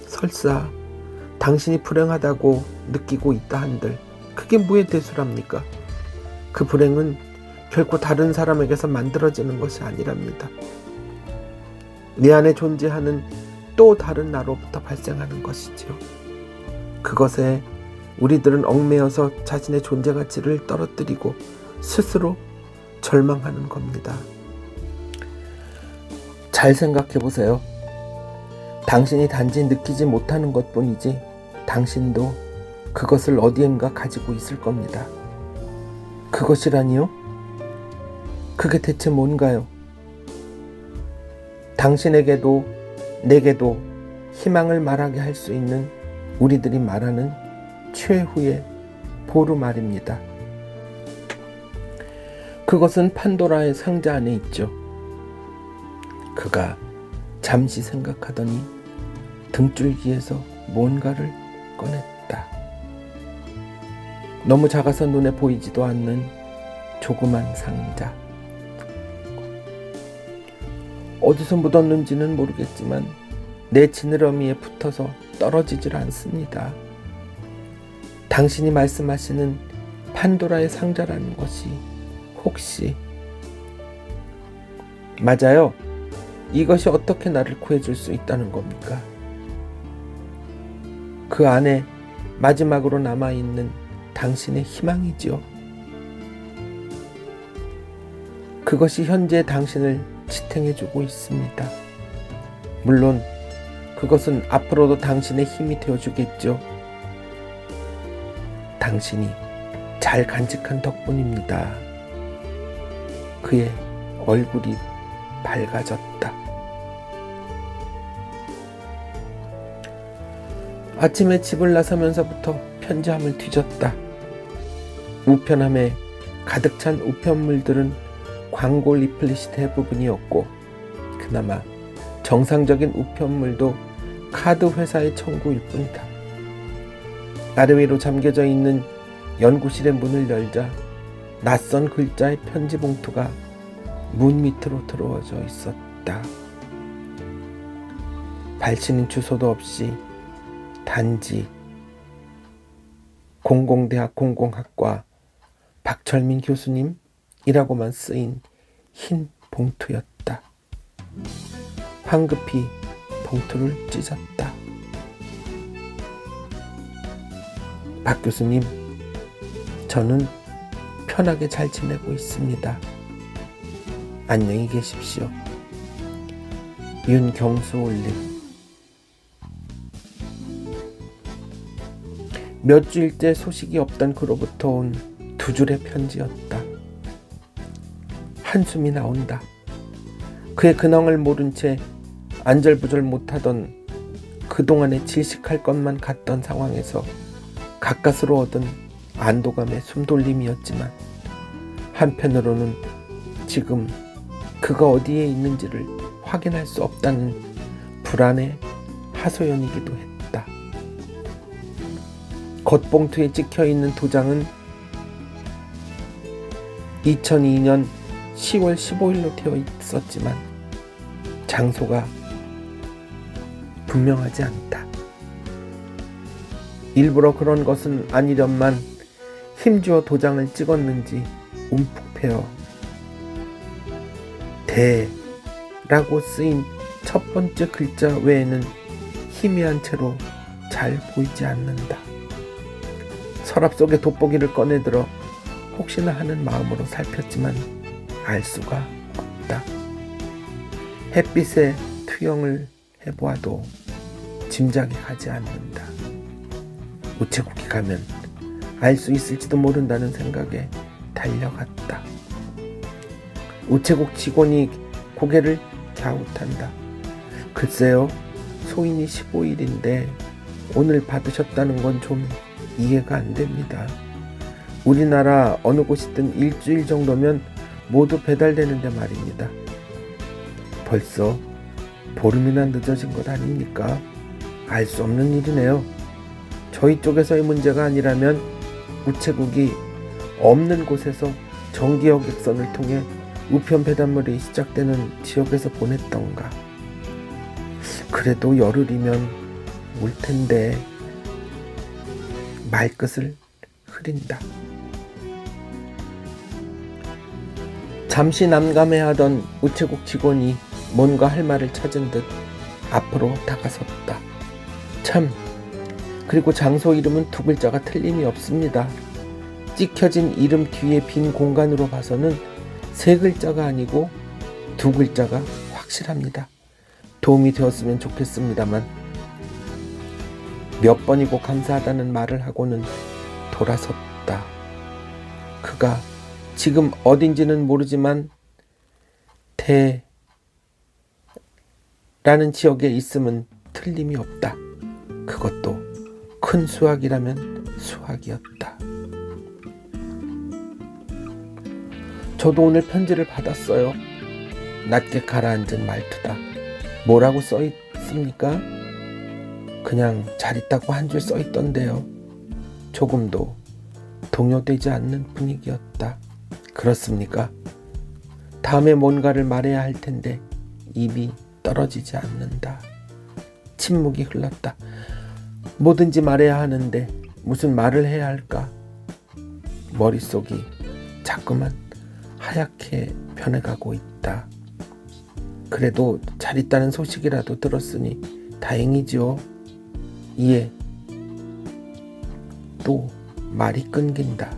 설사 당신이 불행하다고 느끼고 있다 한들 그게 뭐의 대수랍니까? 그 불행은 결코 다른 사람에게서 만들어지는 것이 아니랍니다. 내 안에 존재하는 또 다른 나로부터 발생하는 것이지요. 그것에 우리들은 얽매여서 자신의 존재 가치를 떨어뜨리고 스스로 절망하는 겁니다. 잘 생각해 보세요. 당신이 단지 느끼지 못하는 것뿐이지 당신도 그것을 어디엔가 가지고 있을 겁니다. 그것이라니요? 그게 대체 뭔가요? 당신에게도 내게도 희망을 말하게 할 수 있는 우리들이 말하는 최후의 보루말입니다. 그것은 판도라의 상자 안에 있죠. 그가 잠시 생각하더니 등줄기에서 뭔가를 꺼냈다. 너무 작아서 눈에 보이지도 않는 조그만 상자. 어디서 묻었는지는 모르겠지만 내 지느러미에 붙어서 떨어지질 않습니다. 당신이 말씀하시는 판도라의 상자라는 것이 혹시 맞아요. 이것이 어떻게 나를 구해줄 수 있다는 겁니까? 그 안에 마지막으로 남아있는 당신의 희망이지요. 그것이 현재 당신을 지탱해주고 있습니다. 물론 그것은 앞으로도 당신의 힘이 되어주겠죠. 당신이 잘 간직한 덕분입니다. 그의 얼굴이 밝아졌다. 아침에 집을 나서면서부터 편지함을 뒤졌다. 우편함에 가득 찬 우편물들은 광고 리플릿이 대부분이었고 그나마 정상적인 우편물도 카드 회사의 청구일 뿐이다. 아래 위로 잠겨져 있는 연구실의 문을 열자 낯선 글자의 편지 봉투가 문 밑으로 들어와져 있었다. 발신인 주소도 없이 단지 공공대학 공공학과 박철민 교수님이라고만 쓰인 흰 봉투였다. 황급히 봉투를 찢었다. 박 교수님, 저는 편하게 잘 지내고 있습니다. 안녕히 계십시오. 윤경수 올림. 몇 주일째 소식이 없던 그로부터 온 두 줄의 편지였다. 한숨이 나온다. 그의 근황을 모른 채 안절부절 못하던 그동안에 질식할 것만 같던 상황에서 가까스로 얻은 안도감의 숨돌림이었지만 한편으로는 지금 그가 어디에 있는지를 확인할 수 없다는 불안의 하소연이기도 했다. 겉봉투에 찍혀있는 도장은 2002년 10월 15일로 되어 있었지만 장소가 분명하지 않다. 일부러 그런 것은 아니련만 힘주어 도장을 찍었는지 움푹 패어 대라고 쓰인 첫 번째 글자 외에는 희미한 채로 잘 보이지 않는다. 서랍 속에 돋보기를 꺼내들어 혹시나 하는 마음으로 살폈지만 알 수가 없다. 햇빛에 투영을 해보아도 짐작이 가지 않는다. 우체국에 가면 알 수 있을지도 모른다는 생각에 달려갔다. 우체국 직원이 고개를 갸웃한다. 글쎄요, 소인이 15일인데 오늘 받으셨다는 건 좀 이해가 안 됩니다. 우리나라 어느 곳이든 일주일 정도면 모두 배달되는데 말입니다. 벌써 보름이나 늦어진 것 아닙니까? 알 수 없는 일이네요. 저희 쪽에서의 문제가 아니라면 우체국이 없는 곳에서 정기 여객선을 통해 우편 배달물이 시작되는 지역에서 보냈던가. 그래도 열흘이면 올 텐데. 말끝을 흐린다. 잠시 난감해하던 우체국 직원이 뭔가 할 말을 찾은 듯 앞으로 다가섰다. 참, 그리고 장소 이름은 두 글자가 틀림이 없습니다. 찍혀진 이름 뒤에 빈 공간으로 봐서는 세 글자가 아니고 두 글자가 확실합니다. 도움이 되었으면 좋겠습니다만 몇 번이고 감사하다는 말을 하고는 돌아섰다. 그가 지금 어딘지는 모르지만 라는 지역에 있음은 틀림이 없다. 그것도 큰 수학이라면 수학이었다. 저도 오늘 편지를 받았어요. 낮게 가라앉은 말투다. 뭐라고 써있습니까? 그냥 잘 있다고 한 줄 써있던데요. 조금도 동요되지 않는 분위기였다. 그렇습니까? 다음에 뭔가를 말해야 할 텐데 입이 떨어지지 않는다. 침묵이 흘렀다. 뭐든지 말해야 하는데 무슨 말을 해야 할까? 머릿속이 자꾸만 하얗게 변해가고 있다. 그래도 잘 있다는 소식이라도 들었으니 다행이지요. 이에 또 말이 끊긴다.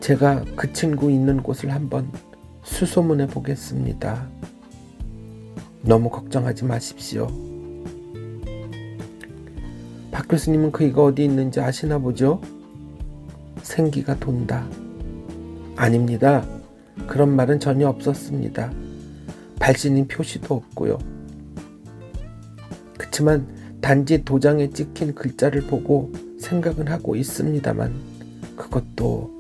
제가 그 친구 있는 곳을 한번 수소문해 보겠습니다. 너무 걱정하지 마십시오. 박 교수님은 그이가 어디 있는지 아시나 보죠? 생기가 돈다. 아닙니다. 그런 말은 전혀 없었습니다. 발신인 표시도 없고요. 그치만 단지 도장에 찍힌 글자를 보고 생각은 하고 있습니다만 그것도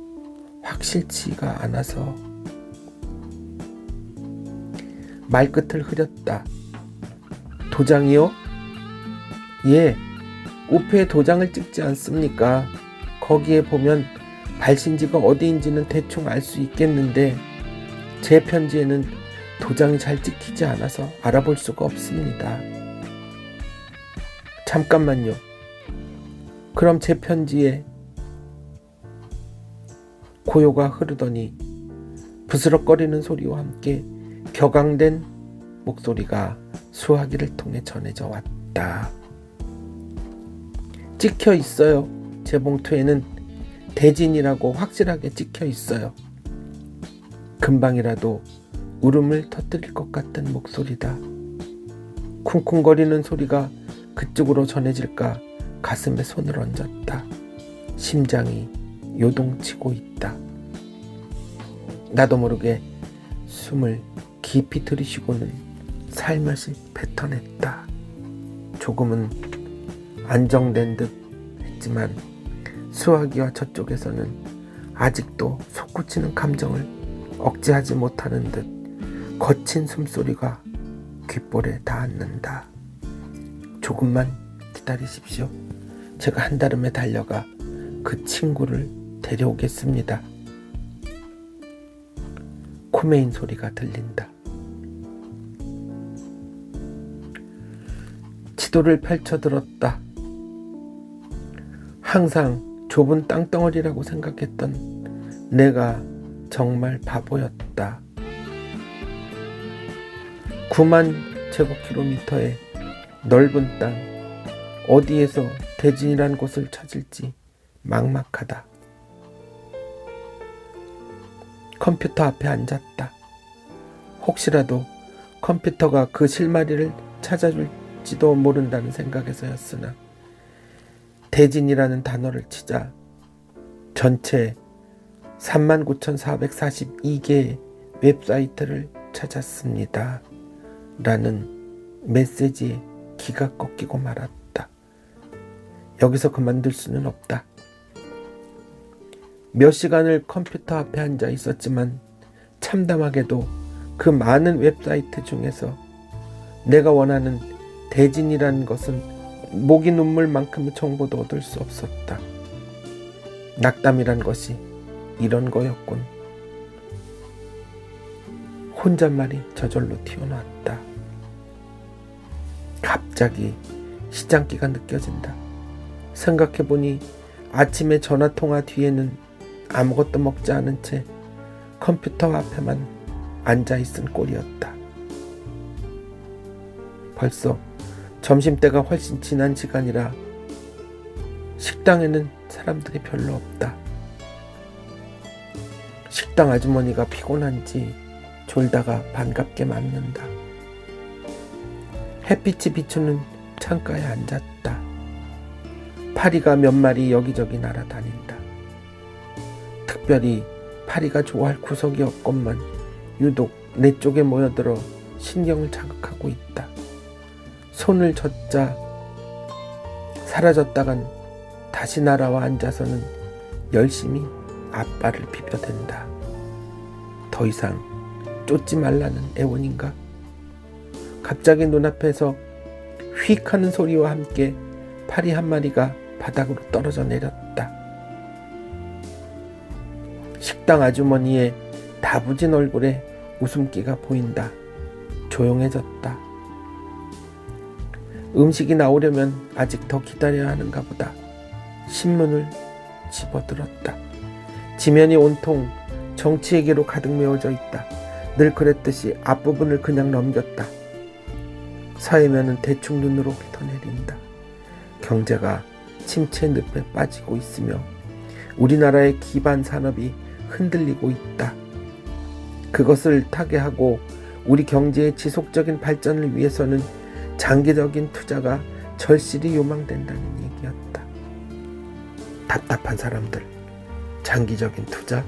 확실치가 않아서 말끝을 흐렸다. 도장이요? 예, 우표에 도장을 찍지 않습니까? 거기에 보면 발신지가 어디인지는 대충 알 수 있겠는데 제 편지에는 도장이 잘 찍히지 않아서 알아볼 수가 없습니다. 잠깐만요. 그럼 제 편지에 고요가 흐르더니 부스럭거리는 소리와 함께 격앙된 목소리가 수화기를 통해 전해져 왔다. 찍혀 있어요. 제 봉투에는 대진이라고 확실하게 찍혀 있어요. 금방이라도 울음을 터뜨릴 것 같은 목소리다. 쿵쿵거리는 소리가 그쪽으로 전해질까 가슴에 손을 얹었다. 심장이 요동치고 있다. 나도 모르게 숨을 깊이 들이쉬고는 살며시 뱉어냈다. 조금은 안정된 듯 했지만 수화기와 저쪽에서는 아직도 솟구치는 감정을 억제하지 못하는 듯 거친 숨소리가 귓볼에 닿는다. 조금만 기다리십시오. 제가 한달음에 달려가 그 친구를 데려오겠습니다. 코메인 소리가 들린다. 지도를 펼쳐들었다. 항상 좁은 땅덩어리라고 생각했던 내가 정말 바보였다. 9만 제곱킬로미터의 넓은 땅, 어디에서 대진이란 곳을 찾을지 막막하다. 컴퓨터 앞에 앉았다. 혹시라도 컴퓨터가 그 실마리를 찾아줄지도 모른다는 생각에서였으나 대진이라는 단어를 치자 전체 39,442개의 웹사이트를 찾았습니다. 라는 메시지에 기가 꺾이고 말았다. 여기서 그만둘 수는 없다. 몇 시간을 컴퓨터 앞에 앉아 있었지만 참담하게도 그 많은 웹사이트 중에서 내가 원하는 대진이라는 것은 목이 눈물만큼의 정보도 얻을 수 없었다. 낙담이란 것이 이런 거였군. 혼잣말이 저절로 튀어나왔다. 갑자기 시장기가 느껴진다. 생각해보니 아침에 전화통화 뒤에는 아무것도 먹지 않은 채 컴퓨터 앞에만 앉아있은 꼴이었다. 벌써 점심때가 훨씬 지난 시간이라 식당에는 사람들이 별로 없다. 식당 아주머니가 피곤한지 졸다가 반갑게 맞는다. 햇빛이 비추는 창가에 앉았다. 파리가 몇 마리 여기저기 날아다닌다. 특별히 파리가 좋아할 구석이 없건만 유독 내 쪽에 모여들어 신경을 자극하고 있다. 손을 젓자 사라졌다간 다시 날아와 앉아서는 열심히 앞발을 비벼댄다. 더 이상 쫓지 말라는 애원인가? 갑자기 눈앞에서 휙 하는 소리와 함께 파리 한 마리가 바닥으로 떨어져 내렸다. 식당 아주머니의 다부진 얼굴에 웃음기가 보인다. 조용해졌다. 음식이 나오려면 아직 더 기다려야 하는가 보다. 신문을 집어들었다. 지면이 온통 정치 얘기로 가득 메워져 있다. 늘 그랬듯이 앞부분을 그냥 넘겼다. 사회면은 대충 눈으로 훑어내린다. 경제가 침체 늪에 빠지고 있으며 우리나라의 기반 산업이 흔들리고 있다. 그것을 타개하고 우리 경제의 지속적인 발전을 위해서는 장기적인 투자가 절실히 요망된다는 얘기였다. 답답한 사람들, 장기적인 투자?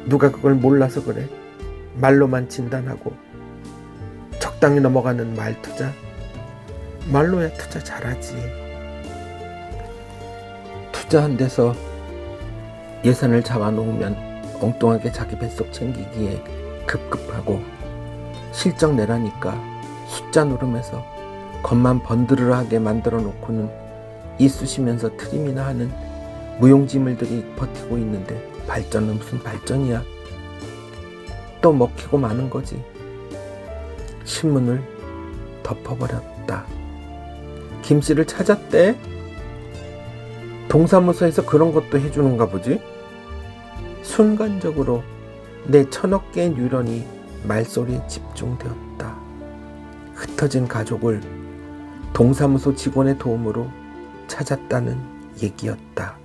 누가 그걸 몰라서 그래? 말로만 진단하고 적당히 넘어가는 말 투자? 말로야 투자 잘하지. 투자한 데서 예산을 잡아놓으면 엉뚱하게 자기 뱃속 챙기기에 급급하고 실적 내라니까 숫자 누름에서 겉만 번드르르하게 만들어 놓고는 이쑤시면서 트림이나 하는 무용지물들이 버티고 있는데 발전은 무슨 발전이야. 또 먹히고 마는 거지. 신문을 덮어버렸다. 김씨를 찾았대? 동사무소에서 그런 것도 해주는가 보지? 순간적으로 내 1000억 개의 뉴런이 말소리에 집중되었다. 흩어진 가족을 동사무소 직원의 도움으로 찾았다는 얘기였다.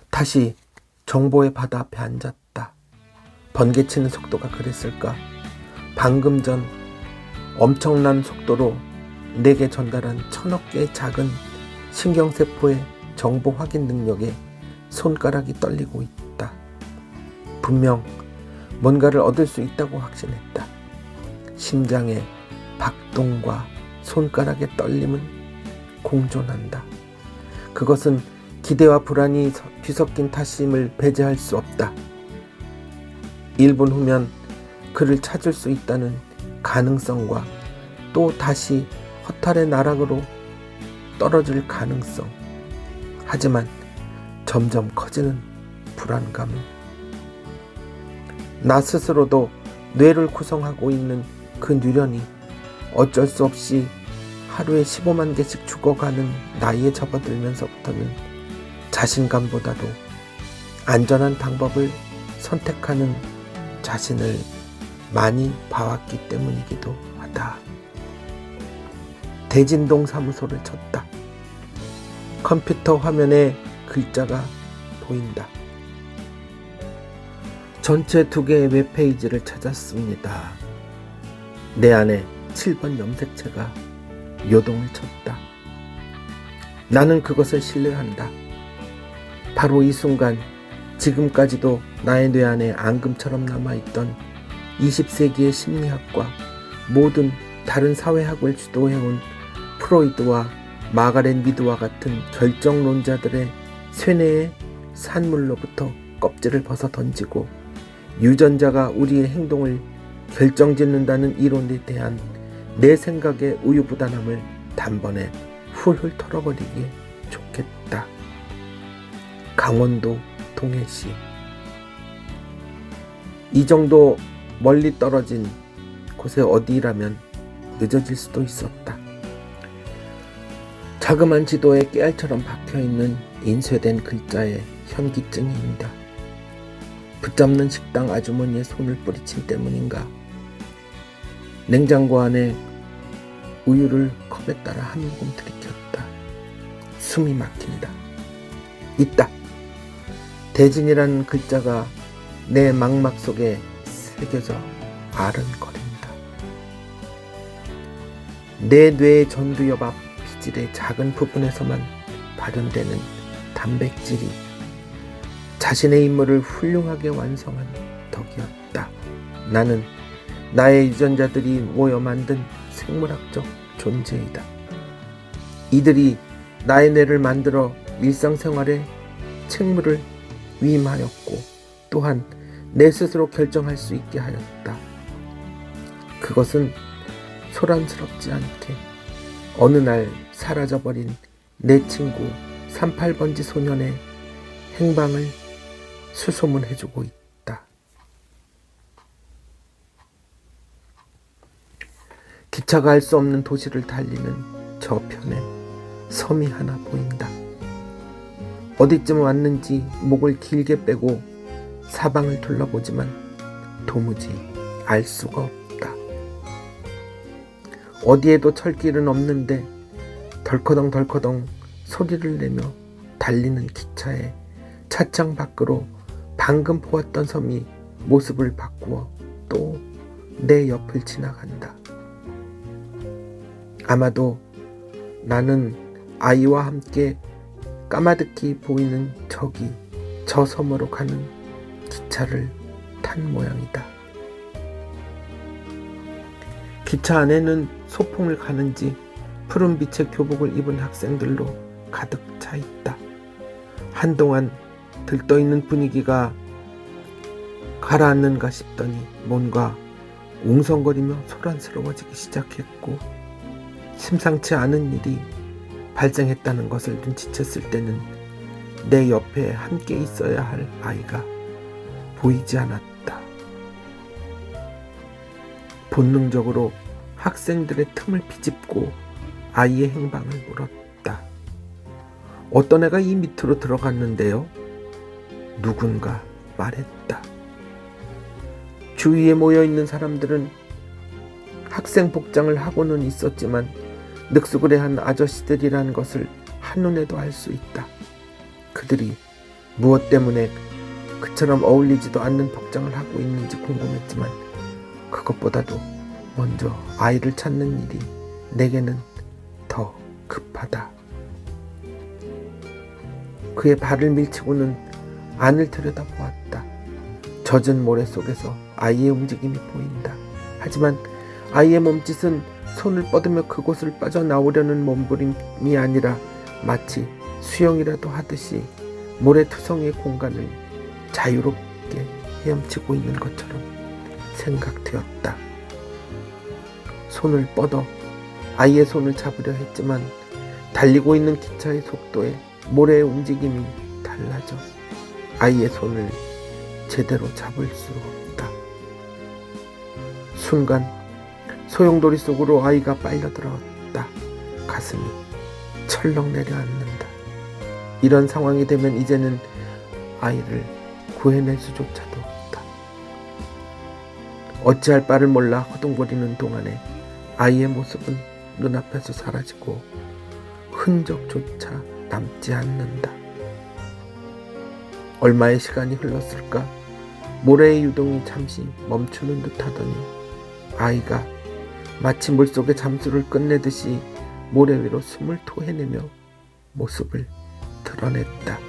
다시 정보의 바다 앞에 앉았다. 번개치는 속도가 그랬을까? 방금 전 엄청난 속도로 내게 전달한 1000억 개의 작은 신경세포의 정보 확인 능력에 손가락이 떨리고 있다. 분명 뭔가를 얻을 수 있다고 확신했다. 심장의 박동과 손가락의 떨림은 공존한다. 그것은 기대와 불안이 뒤섞인 탓임을 배제할 수 없다. 1분 후면 그를 찾을 수 있다는 가능성과 또 다시 허탈의 나락으로 떨어질 가능성. 하지만 점점 커지는 불안감은 나 스스로도 뇌를 구성하고 있는 그 뉴런이 어쩔 수 없이 하루에 15만 개씩 죽어가는 나이에 접어들면서부터는 자신감보다도 안전한 방법을 선택하는 자신을 많이 봐왔기 때문이기도 하다. 대진동 사무소를 쳤다. 컴퓨터 화면에 글자가 보인다. 전체 2개의 웹페이지를 찾았습니다. 내 안에 7번 염색체가 요동을 쳤다. 나는 그것을 신뢰한다. 바로 이 순간 지금까지도 나의 뇌 안에 앙금처럼 남아있던 20세기의 심리학과 모든 다른 사회학을 주도해온 프로이드와 마가렛 미드와 같은 결정론자들의 쇠뇌의 산물로부터 껍질을 벗어 던지고 유전자가 우리의 행동을 결정짓는다는 이론에 대한 내 생각의 우유부단함을 단번에 훌훌 털어버리기에 좋겠다. 강원도 동해시. 이 정도 멀리 떨어진 곳에 어디라면 늦어질 수도 있었다. 자그만 지도에 깨알처럼 박혀있는 인쇄된 글자에 현기증이입니다. 붙잡는 식당 아주머니의 손을 뿌리친 때문인가 냉장고 안에 우유를 컵에 따라 한 모금 들이켰다. 숨이 막힌다. 있다. 대진이라는 글자가 내 망막 속에 새겨져 아른거린다. 내 뇌의 전두엽 앞 피질의 작은 부분에서만 발현되는 단백질이 자신의 임무를 훌륭하게 완성한 덕이었다. 나는 나의 유전자들이 모여 만든 생물학적 존재이다. 이들이 나의 뇌를 만들어 일상생활에 책무를 위임하였고 또한 내 스스로 결정할 수 있게 하였다. 그것은 소란스럽지 않게 어느 날 사라져버린 내 친구 38번지 소년의 행방을 수소문해주고 있다. 기차가 알 수 없는 도시를 달리는 저편에 섬이 하나 보인다. 어디쯤 왔는지 목을 길게 빼고 사방을 둘러보지만 도무지 알 수가 없다. 어디에도 철길은 없는데 덜커덩 소리를 내며 달리는 기차에 차창 밖으로 방금 보았던 섬이 모습을 바꾸어 또 내 옆을 지나간다. 아마도 나는 아이와 함께 까마득히 보이는 저 섬으로 가는 기차를 탄 모양이다. 기차 안에는 소풍을 가는지 푸른빛의 교복을 입은 학생들로 가득 차 있다. 한동안 들떠있는 분위기가 가라앉는가 싶더니 뭔가 웅성거리며 소란스러워지기 시작했고 심상치 않은 일이 발생했다는 것을 눈치챘을 때는 내 옆에 함께 있어야 할 아이가 보이지 않았다. 본능적으로 학생들의 틈을 비집고 아이의 행방을 물었다. 어떤 애가 이 밑으로 들어갔는데요? 누군가 말했다. 주위에 모여있는 사람들은 학생 복장을 하고는 있었지만 늑수그레한 아저씨들이라는 것을 한눈에도 알 수 있다. 그들이 무엇 때문에 그처럼 어울리지도 않는 복장을 하고 있는지 궁금했지만 그것보다도 먼저 아이를 찾는 일이 내게는 더 급하다. 그의 발을 밀치고는 안을 들여다보았다. 젖은 모래 속에서 아이의 움직임이 보인다. 하지만 아이의 몸짓은 손을 뻗으며 그곳을 빠져나오려는 몸부림이 아니라 마치 수영이라도 하듯이 모래투성이의 공간을 자유롭게 헤엄치고 있는 것처럼 생각되었다. 손을 뻗어 아이의 손을 잡으려 했지만 달리고 있는 기차의 속도에 모래의 움직임이 달라져 아이의 손을 제대로 잡을 수 없다. 순간 소용돌이 속으로 아이가 빨려들었다. 가슴이 철렁 내려앉는다. 이런 상황이 되면 이제는 아이를 구해낼 수조차도 없다. 어찌할 바를 몰라 허둥거리는 동안에 아이의 모습은 눈앞에서 사라지고 흔적조차 남지 않는다. 얼마의 시간이 흘렀을까? 모래의 유동이 잠시 멈추는 듯 하더니 아이가 마치 물속의 잠수를 끝내듯이 모래 위로 숨을 토해내며 모습을 드러냈다.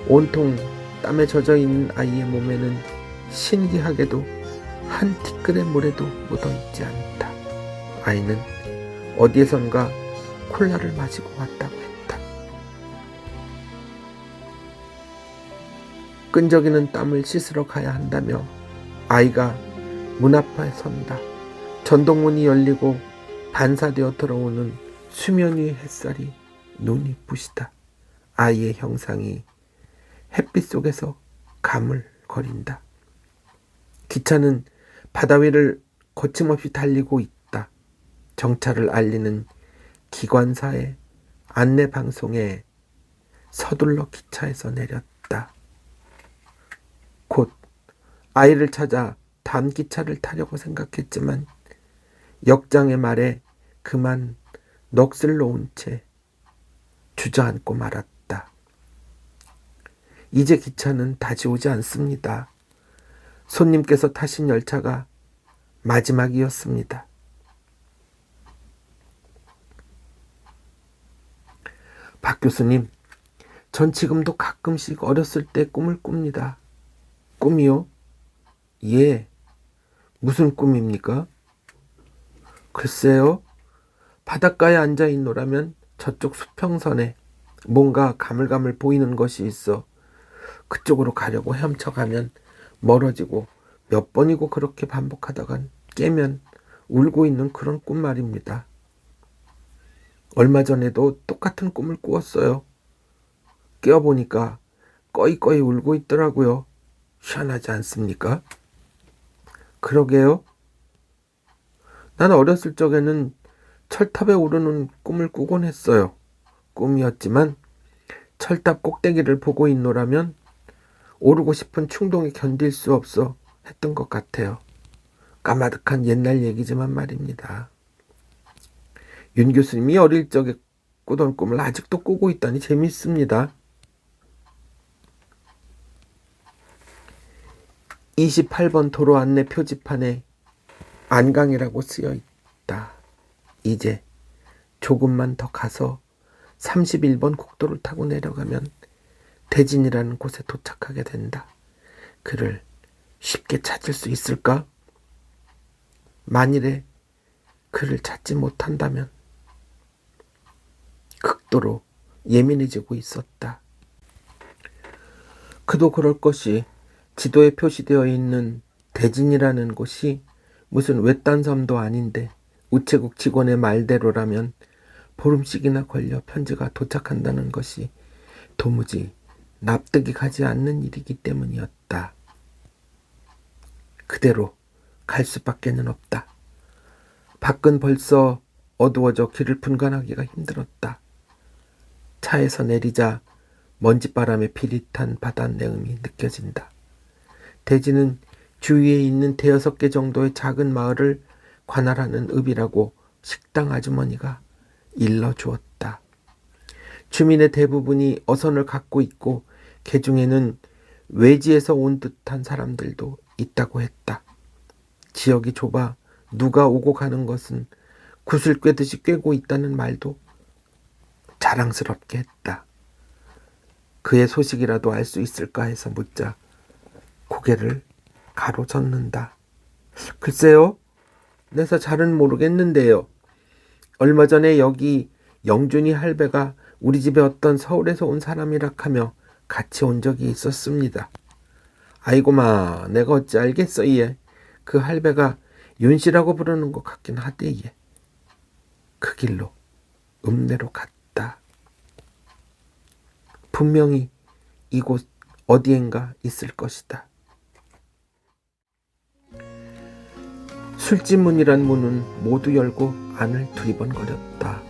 온통 땀에 젖어 있는 아이의 몸에는 신기하게도 한 티끌의 모래도 묻어 있지 않다. 아이는 어디에선가 콜라를 마시고 왔다고 했다. 끈적이는 땀을 씻으러 가야 한다며 아이가 문 앞에 선다. 전동문이 열리고 반사되어 들어오는 수면 위의 햇살이 눈이 부시다. 아이의 형상이 햇빛 속에서 가물거린다. 기차는 바다 위를 거침없이 달리고 있다. 정차를 알리는 기관사의 안내 방송에 서둘러 기차에서 내렸다. 곧 아이를 찾아 다음 기차를 타려고 생각했지만 역장의 말에 그만 넋을 놓은 채 주저앉고 말았다. 이제 기차는 다시 오지 않습니다. 손님께서 타신 열차가 마지막이었습니다. 박 교수님, 전 지금도 가끔씩 어렸을 때 꿈을 꿉니다. 꿈이요? 예. 무슨 꿈입니까? 글쎄요. 바닷가에 앉아 있노라면 저쪽 수평선에 뭔가 가물가물 보이는 것이 있어 그쪽으로 가려고 헤엄쳐가면 멀어지고 몇 번이고 그렇게 반복하다간 깨면 울고 있는 그런 꿈 말입니다. 얼마 전에도 똑같은 꿈을 꾸었어요. 깨어보니까 꺼이꺼이 울고 있더라고요. 희한하지 않습니까? 그러게요. 난 어렸을 적에는 철탑에 오르는 꿈을 꾸곤 했어요. 꿈이었지만 철탑 꼭대기를 보고 있노라면 오르고 싶은 충동이 견딜 수 없어 했던 것 같아요. 까마득한 옛날 얘기지만 말입니다. 윤 교수님이 어릴 적에 꾸던 꿈을 아직도 꾸고 있다니 재밌습니다. 28번 도로 안내 표지판에 안강이라고 쓰여 있다. 이제 조금만 더 가서 31번 국도를 타고 내려가면 대진이라는 곳에 도착하게 된다. 그를 쉽게 찾을 수 있을까? 만일에 그를 찾지 못한다면 극도로 예민해지고 있었다. 그도 그럴 것이 지도에 표시되어 있는 대진이라는 곳이 무슨 외딴 섬도 아닌데 우체국 직원의 말대로라면 보름씩이나 걸려 편지가 도착한다는 것이 도무지 납득이 가지 않는 일이기 때문이었다. 그대로 갈 수밖에는 없다. 밖은 벌써 어두워져 길을 분간하기가 힘들었다. 차에서 내리자 먼지바람에 비릿한 바다 내음이 느껴진다. 대지는 주위에 있는 5-6개 정도의 작은 마을을 관할하는 읍이라고 식당 아주머니가 일러주었다. 주민의 대부분이 어선을 갖고 있고 그 중에는 외지에서 온 듯한 사람들도 있다고 했다. 지역이 좁아 누가 오고 가는 것은 굿을 꿰듯이 꿰고 있다는 말도 자랑스럽게 했다. 그의 소식이라도 알 수 있을까 해서 묻자 고개를 가로젓는다. 글쎄요, 내서 잘은 모르겠는데요. 얼마 전에 여기 영준이 할배가 우리 집에 어떤 서울에서 온 사람이라 하며 같이 온 적이 있었습니다. 아이고마, 내가 어찌 알겠어, 예. 그 할배가 윤씨라고 부르는 것 같긴 하대, 예. 그 길로 읍내로 갔다. 분명히 이곳 어디엔가 있을 것이다. 술집문이란 문은 모두 열고 안을 두리번거렸다.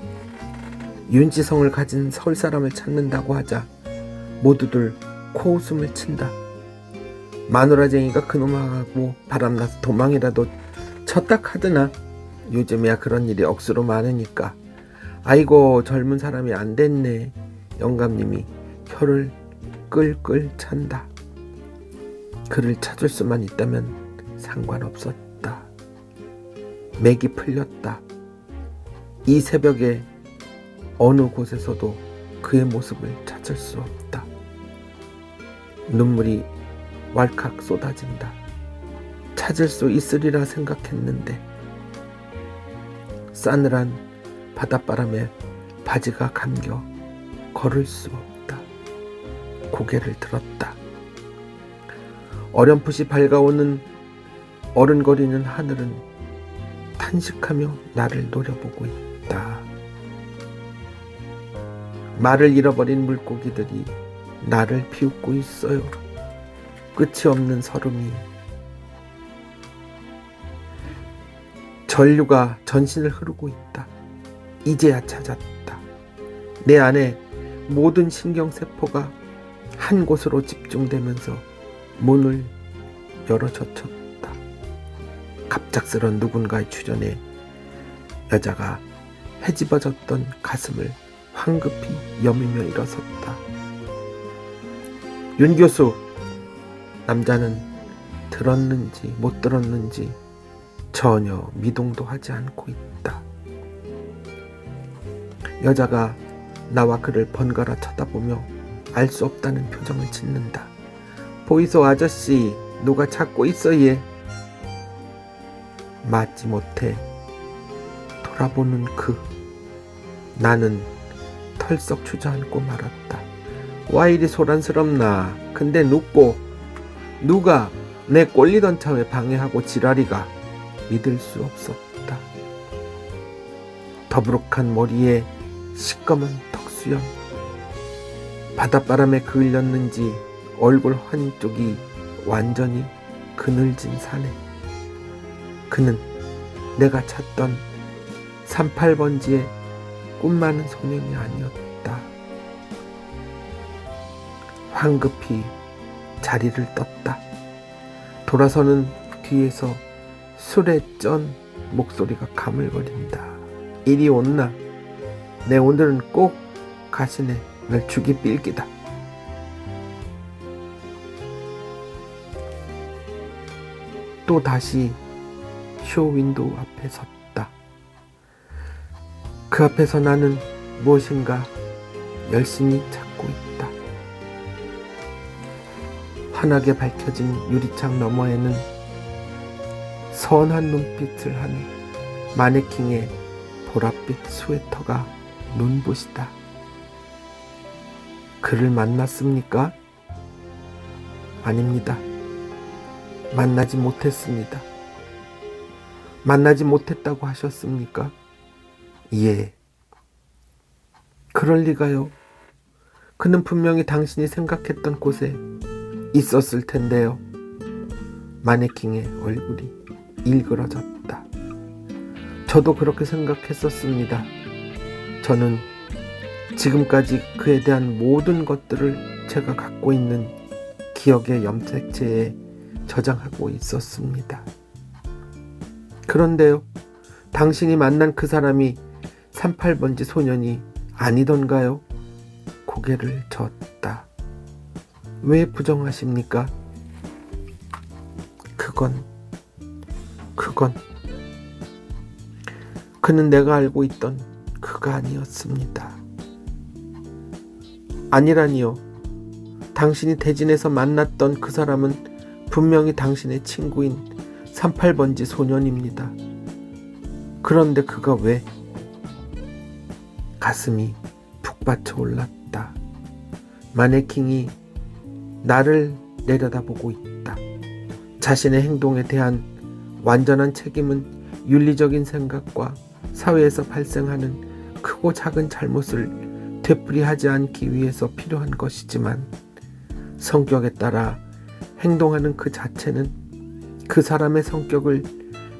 윤지성을 가진 서울 사람을 찾는다고 하자 모두들 코웃음을 친다. 마누라쟁이가 그놈하고 바람나서 도망이라도 쳤다 카드나. 요즘이야 그런 일이 억수로 많으니까. 아이고 젊은 사람이 안 됐네. 영감님이 혀를 끌끌 찬다. 그를 찾을 수만 있다면 상관없었다. 맥이 풀렸다. 이 새벽에 어느 곳에서도 그의 모습을 찾을 수 없다. 눈물이 왈칵 쏟아진다. 찾을 수 있으리라 생각했는데 싸늘한 바닷바람에 바지가 감겨 걸을 수 없다. 고개를 들었다. 어렴풋이 밝아오는 어른거리는 하늘은 탄식하며 나를 노려보고 있다. 말을 잃어버린 물고기들이 나를 비웃고 있어요. 끝이 없는 설움이 전류가 전신을 흐르고 있다. 이제야 찾았다. 내 안에 모든 신경세포가 한 곳으로 집중되면서 문을 열어젖혔다. 갑작스런 누군가의 출현에 여자가 헤집어졌던 가슴을 황급히 여미며 일어섰다. 윤 교수! 남자는 들었는지 못 들었는지 전혀 미동도 하지 않고 있다. 여자가 나와 그를 번갈아 쳐다보며 알 수 없다는 표정을 짓는다. 보이소 아저씨, 누가 찾고 있어 얘. 맞지 못해 돌아보는 나는 털썩 주저앉고 말았다. 와 이리 소란스럽나. 근데 누가 내 꼴리던 차에 방해하고 지랄이가. 믿을 수 없었다. 더부룩한 머리에 시꺼먼 턱수염, 바닷바람에 그을렸는지 얼굴 한쪽이 완전히 그늘진 사내. 그는 내가 찾던 38번지의 꿈 많은 소년이 아니었다. 황급히 자리를 떴다. 돌아서는 뒤에서 술에 쩐 목소리가 가물거린다. 이리 온나. 내 오늘은 꼭 가시네. 널 죽이 삘기다. 또 다시 쇼윈도우 앞에 섰다. 그 앞에서 나는 무엇인가 열심히 찾고 있다. 환하게 밝혀진 유리창 너머에는 선한 눈빛을 한 마네킹의 보랏빛 스웨터가 눈부시다. 그를 만났습니까? 아닙니다. 만나지 못했습니다. 만나지 못했다고 하셨습니까? 예. 그럴 리가요. 그는 분명히 당신이 생각했던 곳에 있었을 텐데요. 마네킹의 얼굴이 일그러졌다. 저도 그렇게 생각했었습니다. 저는 지금까지 그에 대한 모든 것들을 제가 갖고 있는 기억의 염색체에 저장하고 있었습니다. 그런데요, 당신이 만난 그 사람이 38번지 소년이 아니던가요? 고개를 젓다. 왜 부정하십니까? 그는 내가 알고 있던 그가 아니었습니다. 아니라니요. 당신이 대진에서 만났던 그 사람은 분명히 당신의 친구인 38번지 소년입니다. 그런데 그가 왜? 가슴이 북받쳐 올랐다. 마네킹이 나를 내려다보고 있다. 자신의 행동에 대한 완전한 책임은 윤리적인 생각과 사회에서 발생하는 크고 작은 잘못을 되풀이하지 않기 위해서 필요한 것이지만 성격에 따라 행동하는 그 자체는 그 사람의 성격을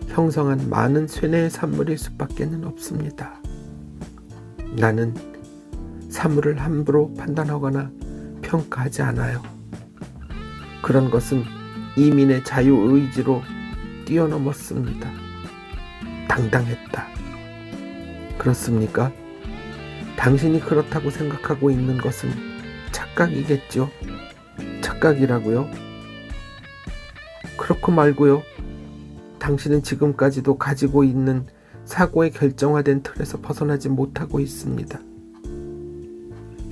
형성한 많은 쇠뇌의 산물일 수밖에는 없습니다. 나는 사물을 함부로 판단하거나 평가하지 않아요. 그런 것은 이민의 자유의지로 뛰어넘었습니다. 당당했다. 그렇습니까? 당신이 그렇다고 생각하고 있는 것은 착각이겠죠? 착각이라고요? 그렇고 말고요. 당신은 지금까지도 가지고 있는 사고의 결정화된 틀에서 벗어나지 못하고 있습니다.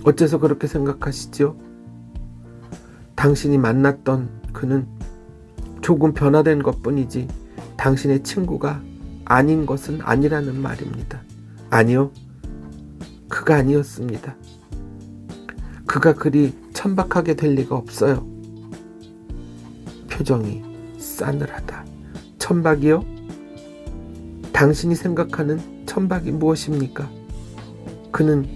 어째서 그렇게 생각하시죠? 당신이 만났던 그는 조금 변화된 것뿐이지 당신의 친구가 아닌 것은 아니라는 말입니다. 아니요, 그가 아니었습니다. 그가 그리 천박하게 될 리가 없어요. 표정이 싸늘하다. 천박이요? 당신이 생각하는 천박이 무엇입니까? 그는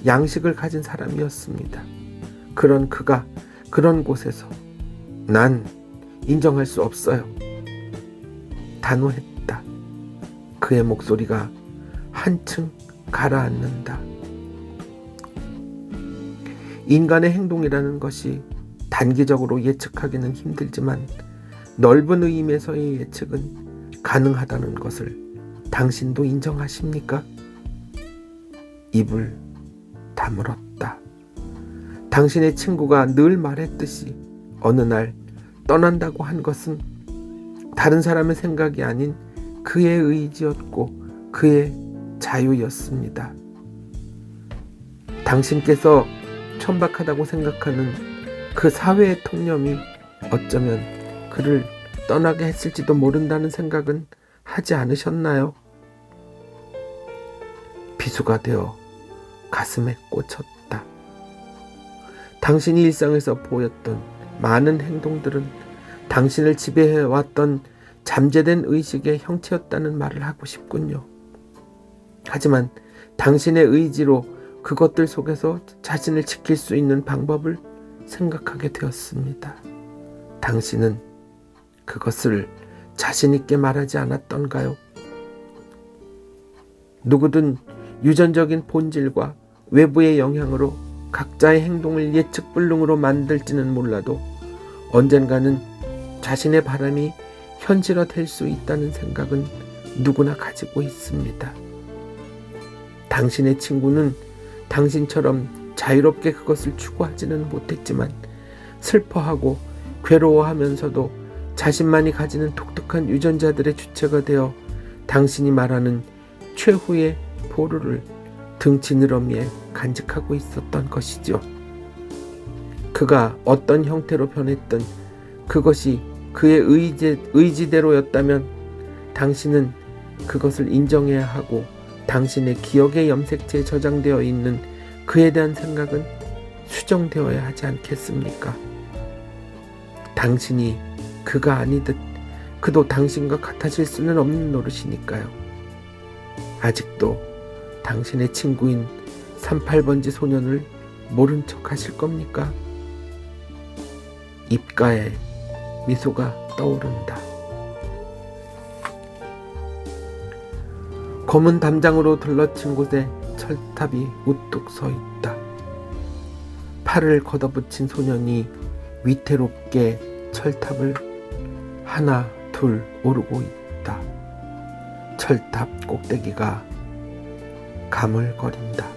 양식을 가진 사람이었습니다. 그런 그가 그런 곳에서 난 인정할 수 없어요. 단호했다. 그의 목소리가 한층 가라앉는다. 인간의 행동이라는 것이 단기적으로 예측하기는 힘들지만 넓은 의미에서의 예측은 가능하다는 것을 당신도 인정하십니까? 입을 다물었다. 당신의 친구가 늘 말했듯이 어느 날 떠난다고 한 것은 다른 사람의 생각이 아닌 그의 의지였고 그의 자유였습니다. 당신께서 천박하다고 생각하는 그 사회의 통념이 어쩌면 그를 떠나게 했을지도 모른다는 생각은 하지 않으셨나요? 비수가 되어 가슴에 꽂혔다. 당신이 일상에서 보였던 많은 행동들은 당신을 지배해왔던 잠재된 의식의 형체였다는 말을 하고 싶군요. 하지만 당신의 의지로 그것들 속에서 자신을 지킬 수 있는 방법을 생각하게 되었습니다. 당신은 그것을 자신 있게 말하지 않았던가요? 누구든 유전적인 본질과 외부의 영향으로 각자의 행동을 예측불능으로 만들지는 몰라도 언젠가는 자신의 바람이 현실화될 수 있다는 생각은 누구나 가지고 있습니다. 당신의 친구는 당신처럼 자유롭게 그것을 추구하지는 못했지만 슬퍼하고 괴로워하면서도 자신만이 가지는 독특한 유전자들의 주체가 되어 당신이 말하는 최후의 보루를 등 지느러미에 간직하고 있었던 것이죠. 그가 어떤 형태로 변했든 그것이 그의 의지대로였다면 당신은 그것을 인정해야 하고 당신의 기억의 염색체에 저장되어 있는 그에 대한 생각은 수정되어야 하지 않겠습니까? 당신이 그가 아니듯 그도 당신과 같아질 수는 없는 노릇이니까요. 아직도 당신의 친구인 38번지 소년을 모른 척 하실 겁니까? 입가에 미소가 떠오른다. 검은 담장으로 둘러친 곳에 철탑이 우뚝 서 있다. 팔을 걷어붙인 소년이 위태롭게 철탑을 하나 둘 오르고 있다. 철탑 꼭대기가 가물거린다.